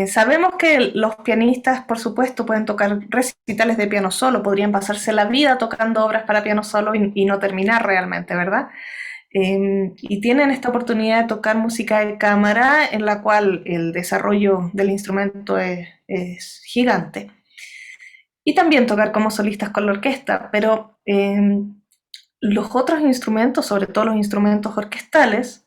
Sabemos que los pianistas, por supuesto, pueden tocar recitales de piano solo, podrían pasarse la vida tocando obras para piano solo y no terminar realmente, ¿verdad? Y tienen esta oportunidad de tocar música de cámara en la cual el desarrollo del instrumento es gigante. Y también tocar como solistas con la orquesta, pero los otros instrumentos, sobre todo los instrumentos orquestales,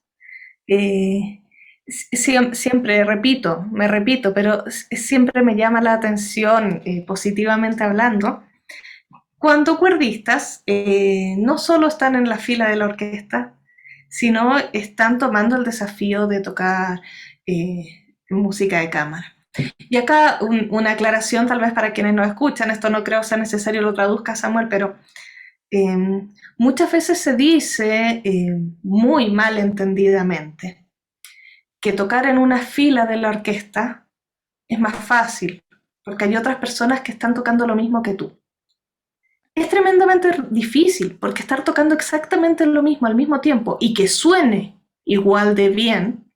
siempre me repito, pero siempre me llama la atención, positivamente hablando, cuando cuerdistas no solo están en la fila de la orquesta, sino están tomando el desafío de tocar música de cámara. Y acá una aclaración tal vez para quienes nos escuchan, esto no creo sea necesario lo traduzca Samuel, pero muchas veces se dice muy mal entendidamente que tocar en una fila de la orquesta es más fácil, porque hay otras personas que están tocando lo mismo que tú. Es tremendamente difícil, porque estar tocando exactamente lo mismo al mismo tiempo y que suene igual de bien,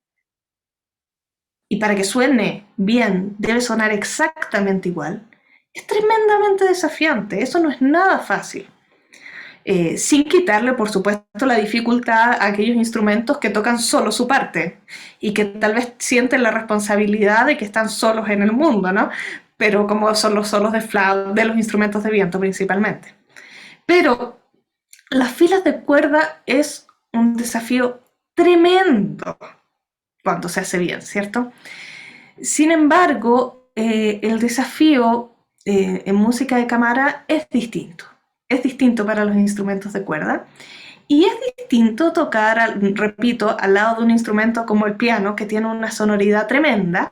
y para que suene bien debe sonar exactamente igual, es tremendamente desafiante, eso no es nada fácil. Sin quitarle, por supuesto, la dificultad a aquellos instrumentos que tocan solo su parte y que tal vez sienten la responsabilidad de que están solos en el mundo, ¿no? Pero como son los solos de flauta, de los instrumentos de viento principalmente. Pero las filas de cuerda es un desafío tremendo cuando se hace bien, ¿cierto? Sin embargo, el desafío en música de cámara es distinto. Es distinto para los instrumentos de cuerda y es distinto tocar, repito, al lado de un instrumento como el piano, que tiene una sonoridad tremenda,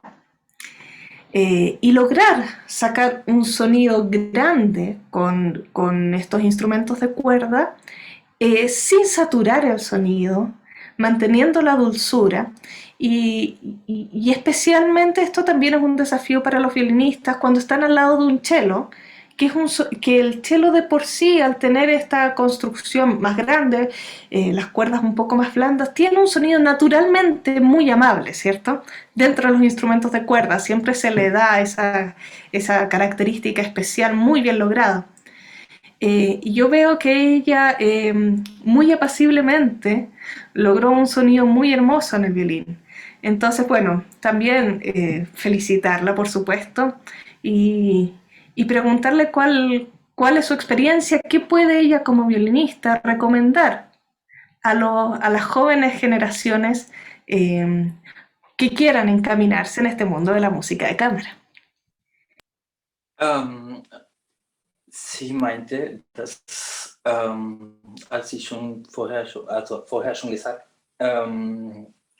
y lograr sacar un sonido grande con estos instrumentos de cuerda sin saturar el sonido, manteniendo la dulzura. Y especialmente esto también es un desafío para los violinistas cuando están al lado de un cello, que el cello de por sí, al tener esta construcción más grande, las cuerdas un poco más blandas, tiene un sonido naturalmente muy amable, ¿cierto? Dentro de los instrumentos de cuerda siempre se le da esa característica especial muy bien lograda. Y yo veo que ella muy apaciblemente logró un sonido muy hermoso en el violín. Entonces, bueno, también felicitarla, por supuesto, y, y preguntarle cuál es su experiencia, qué puede ella como violinista recomendar a las jóvenes generaciones que quieran encaminarse en este mundo de la música de cámara.
Sie meinte, dass, als sie vorher schon gesagt,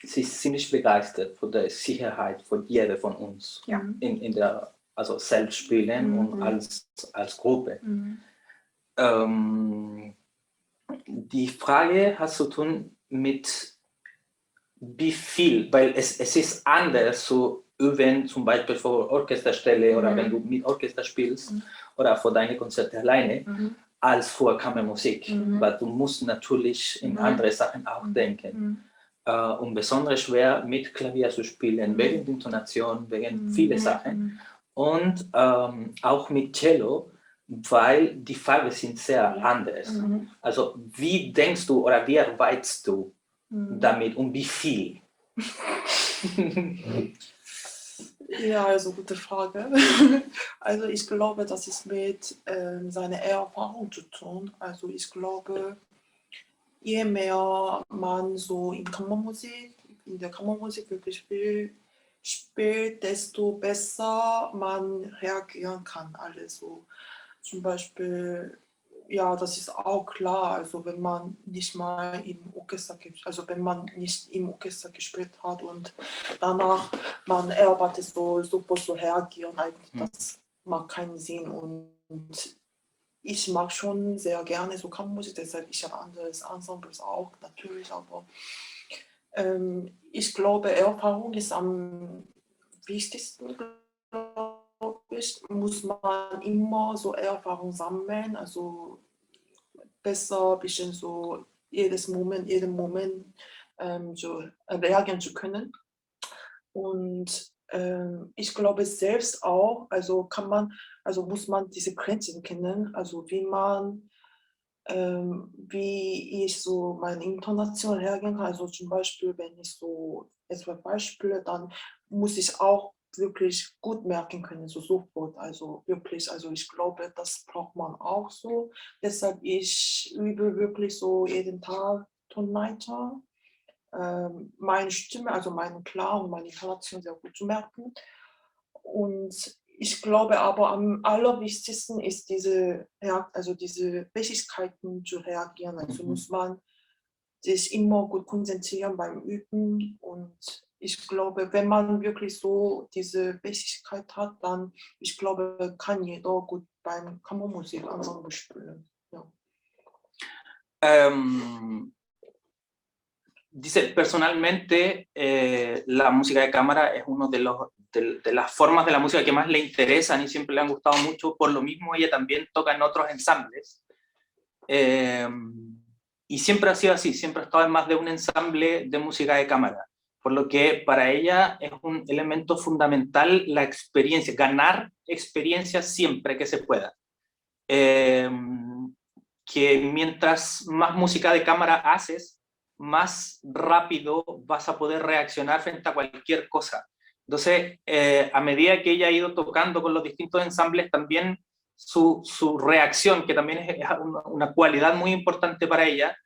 sie ist ziemlich begeistert von der Sicherheit von jeder von uns in der, also selbst spielen und als Gruppe. Die Frage hat zu tun mit wie viel, weil es ist anders zu üben, zum Beispiel vor Orchesterstelle oder wenn du mit Orchester spielst oder vor deine Konzerte alleine, als vor Kammermusik, weil du musst natürlich in andere Sachen auch denken. Und besonders schwer mit Klavier zu spielen, wegen der Intonation, wegen viele Sachen. Und auch mit Cello, weil die Farben sind sehr anders. Also wie denkst du oder wie arbeitest du damit und wie viel?
Ja, also gute Frage. Also ich glaube, das ist mit seiner Erfahrung zu tun. Also ich glaube, je mehr man so in der Kammermusik wirklich spielt, desto besser man reagieren kann. Also zum Beispiel, ja, das ist auch klar. Also wenn man nicht mal im Orchester, also wenn man nicht im Orchester gespielt hat und danach man erwartet so super zu reagieren, eigentlich das macht keinen Sinn. Und ich mag schon sehr gerne so Kammermusik, deshalb ich habe anderes Ensembles auch natürlich, aber ich glaube, Erfahrung ist am wichtigsten, glaube ich. Muss man immer so Erfahrung sammeln, also besser ein bisschen so jeden Moment so reagieren zu können. Und ich glaube selbst auch, also muss man diese Grenzen kennen, also wie ich so meine Intonation reagieren kann. Also zum Beispiel, wenn ich so etwas beispiele, dann muss ich auch wirklich gut merken können, so sofort. Also wirklich, also ich glaube, das braucht man auch so. Deshalb ich übe wirklich so jeden Tag Tonleiter. Meine Stimme, also meinen Klang und meine Intonation sehr gut zu merken. Und ich glaube aber am allerwichtigsten ist diese Fähigkeiten zu reagieren. Also muss man sich immer gut konzentrieren beim Üben. Und ich glaube, wenn man wirklich so diese Fähigkeit hat, dann, ich glaube, kann jeder gut beim Kammermusik-Ensemble spielen. Ja.
Dice, personalmente, la música de cámara es uno de las formas de la música que más le interesan y siempre le han gustado mucho. Por lo mismo, ella también toca en otros ensambles. Y siempre ha sido así, siempre ha estado en más de un ensamble de música de cámara. Por lo que para ella es un elemento fundamental la experiencia, ganar experiencia siempre que se pueda. Que mientras más música de cámara haces, más rápido vas a poder reaccionar frente a cualquier cosa. Entonces, a medida que ella ha ido tocando con los distintos ensambles, también su reacción, que también es una cualidad muy importante para ella,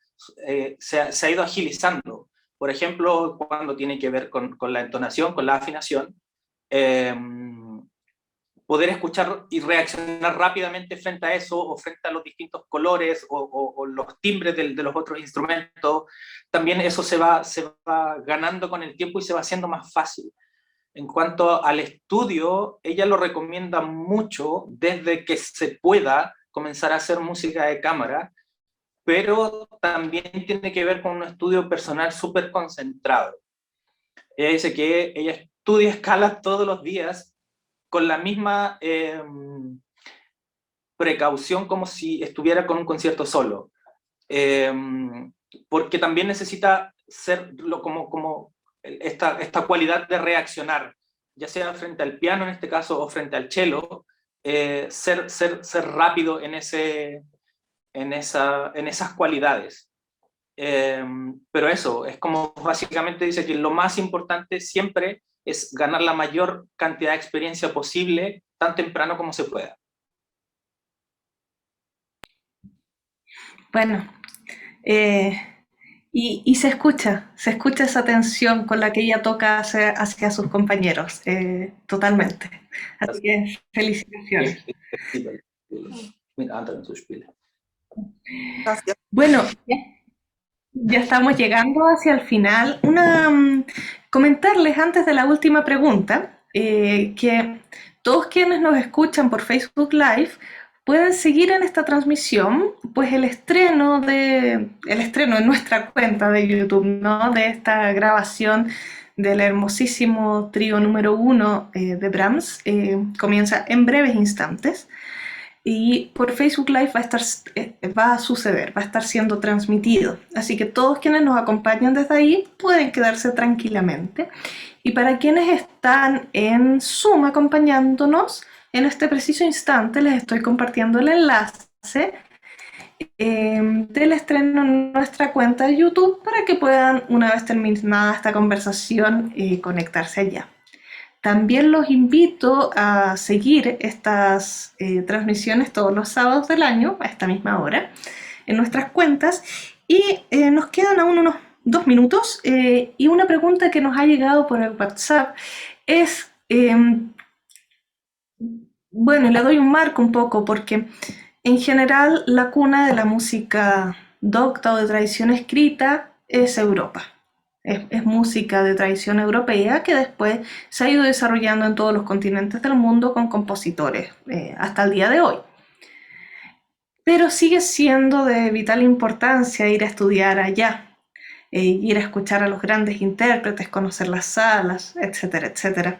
se ha ido agilizando. Por ejemplo, cuando tiene que ver con la entonación, con la afinación, poder escuchar y reaccionar rápidamente frente a eso, o frente a los distintos colores o los timbres de los otros instrumentos, también eso se va ganando con el tiempo y se va haciendo más fácil. En cuanto al estudio, ella lo recomienda mucho desde que se pueda comenzar a hacer música de cámara, pero también tiene que ver con un estudio personal súper concentrado. Ella dice que ella estudia escalas todos los días con la misma precaución como si estuviera con un concierto solo. Porque también necesita ser como esta cualidad de reaccionar, ya sea frente al piano en este caso o frente al cello, ser rápido en esas cualidades. Pero eso, es como básicamente dice que lo más importante siempre es ganar la mayor cantidad de experiencia posible tan temprano como se pueda.
Bueno, y se escucha esa tensión con la que ella toca hacia sus compañeros, totalmente. Así que felicitaciones.
Gracias.
Bueno, ya estamos llegando hacia el final. Comentarles antes de la última pregunta que todos quienes nos escuchan por Facebook Live pueden seguir en esta transmisión pues el estreno en nuestra cuenta de YouTube, ¿no? De esta grabación del hermosísimo trío número 1 de Brahms. Comienza en breves instantes. Y por Facebook Live va a suceder, va a estar siendo transmitido. Así que todos quienes nos acompañan desde ahí pueden quedarse tranquilamente. Y para quienes están en Zoom acompañándonos, en este preciso instante les estoy compartiendo el enlace del estreno en nuestra cuenta de YouTube para que puedan, una vez terminada esta conversación, conectarse allá. También los invito a seguir estas transmisiones todos los sábados del año, a esta misma hora, en nuestras cuentas. Y nos quedan aún unos 2 minutos. Y una pregunta que nos ha llegado por el WhatsApp es, bueno, le doy un marco un poco, porque en general la cuna de la música docta o de tradición escrita es Europa. Es música de tradición europea que después se ha ido desarrollando en todos los continentes del mundo con compositores hasta el día de hoy. Pero sigue siendo de vital importancia ir a estudiar allá, ir a escuchar a los grandes intérpretes, conocer las salas, etcétera, etcétera.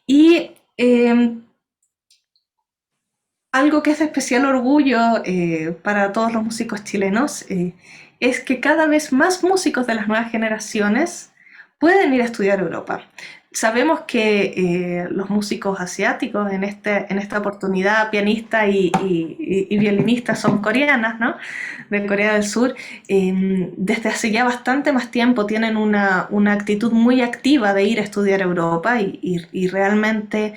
Y algo que es de especial orgullo para todos los músicos chilenos es que cada vez más músicos de las nuevas generaciones pueden ir a estudiar a Europa. Sabemos que los músicos asiáticos en esta oportunidad, pianistas y violinistas, son coreanas, ¿no? De Corea del Sur. Desde hace ya bastante más tiempo tienen una actitud muy activa de ir a estudiar a Europa y realmente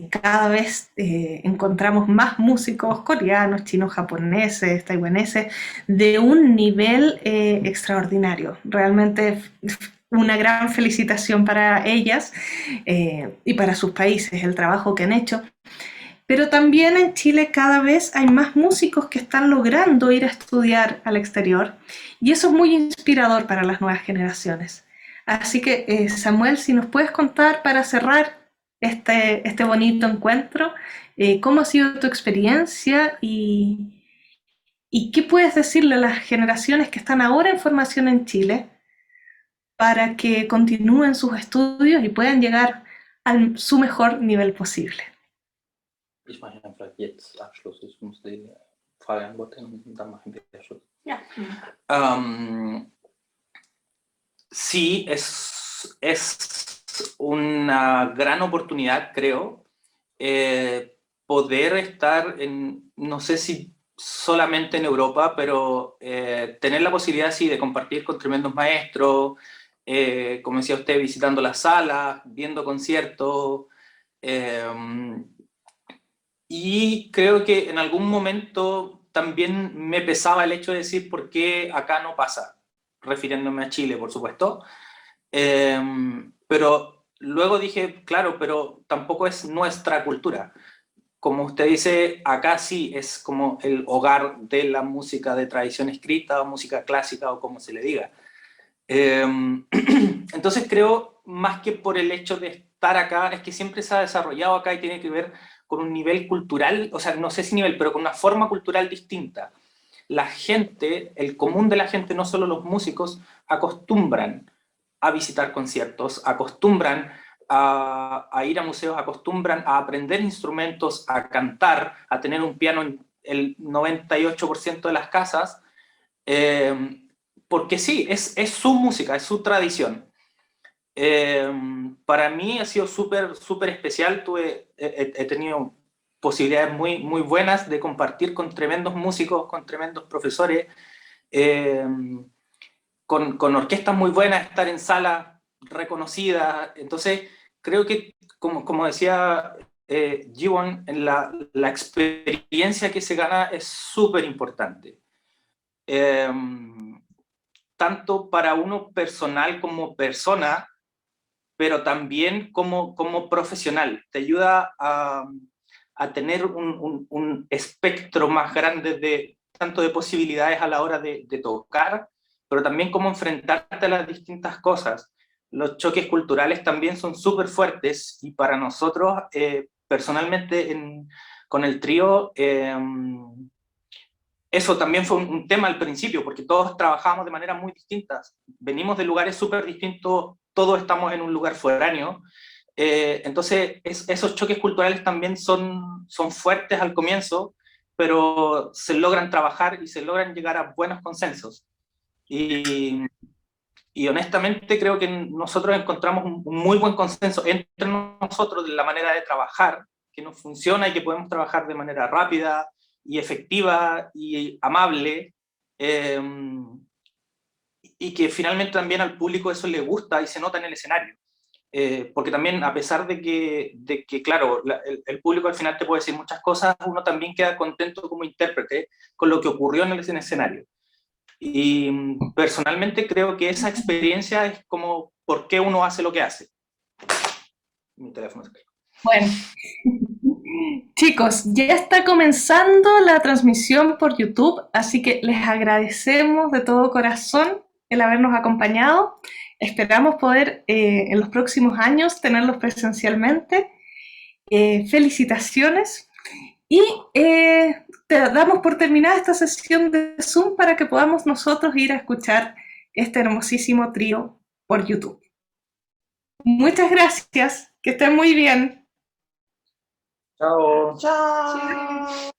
cada vez encontramos más músicos coreanos, chinos, japoneses, taiwaneses, de un nivel extraordinario. Realmente una gran felicitación para ellas y para sus países, el trabajo que han hecho. Pero también en Chile cada vez hay más músicos que están logrando ir a estudiar al exterior y eso es muy inspirador para las nuevas generaciones. Así que Samuel, si nos puedes contar para cerrar este bonito encuentro, cómo ha sido tu experiencia y qué puedes decirle a las generaciones que están ahora en formación en Chile para que continúen sus estudios y puedan llegar a su mejor nivel posible.
Ich mache einfach jetzt Abschluss. Ich muss die Frage antworten und dann machen wir Abschluss.
Ja.
Sí, es una gran oportunidad, creo, poder estar no sé si solamente en Europa, pero tener la posibilidad, sí, de compartir con tremendos maestros, como decía usted, visitando las salas, viendo conciertos, y creo que en algún momento también me pesaba el hecho de decir por qué acá no pasa, refiriéndome a Chile, por supuesto. Pero luego dije, claro, pero tampoco es nuestra cultura. Como usted dice, acá sí es como el hogar de la música de tradición escrita, o música clásica, o como se le diga. Entonces creo, más que por el hecho de estar acá, es que siempre se ha desarrollado acá y tiene que ver con un nivel cultural, o sea, no sé si nivel, pero con una forma cultural distinta. La gente, el común de la gente, no solo los músicos, acostumbran a visitar conciertos, acostumbran a ir a museos, acostumbran a aprender instrumentos, a cantar, a tener un piano en el 98% de las casas, porque sí, es su música, es su tradición. Para mí ha sido súper especial, he tenido posibilidades muy buenas de compartir con tremendos músicos, con tremendos profesores, con orquestas muy buenas, estar en salas reconocidas. Entonces creo que, como decía Jiwon, la experiencia que se gana es súper importante. Tanto para uno personal como persona, pero también como profesional. Te ayuda a tener un espectro más grande tanto de posibilidades a la hora de tocar, pero también cómo enfrentarte a las distintas cosas. Los choques culturales también son súper fuertes y para nosotros, personalmente, con el trío, eso también fue un tema al principio, porque todos trabajamos de manera muy distintas. Venimos de lugares súper distintos, todos estamos en un lugar foráneo. Entonces, esos choques culturales también son fuertes al comienzo, pero se logran trabajar y se logran llegar a buenos consensos. Y honestamente creo que nosotros encontramos un muy buen consenso entre nosotros de la manera de trabajar, que nos funciona y que podemos trabajar de manera rápida y efectiva y amable, y que finalmente también al público eso le gusta y se nota en el escenario. Porque también, a pesar de que claro, el público al final te puede decir muchas cosas, uno también queda contento como intérprete con lo que ocurrió en el escenario. Y personalmente creo que esa experiencia es como por qué uno hace lo que hace. Mi teléfono se cae.
Bueno, chicos, ya está comenzando la transmisión por YouTube, así que les agradecemos de todo corazón el habernos acompañado. Esperamos poder en los próximos años tenerlos presencialmente. Felicitaciones y te damos por terminada esta sesión de Zoom para que podamos nosotros ir a escuchar este hermosísimo trío por YouTube. Muchas gracias, que estén muy bien.
Chao.
Ciao.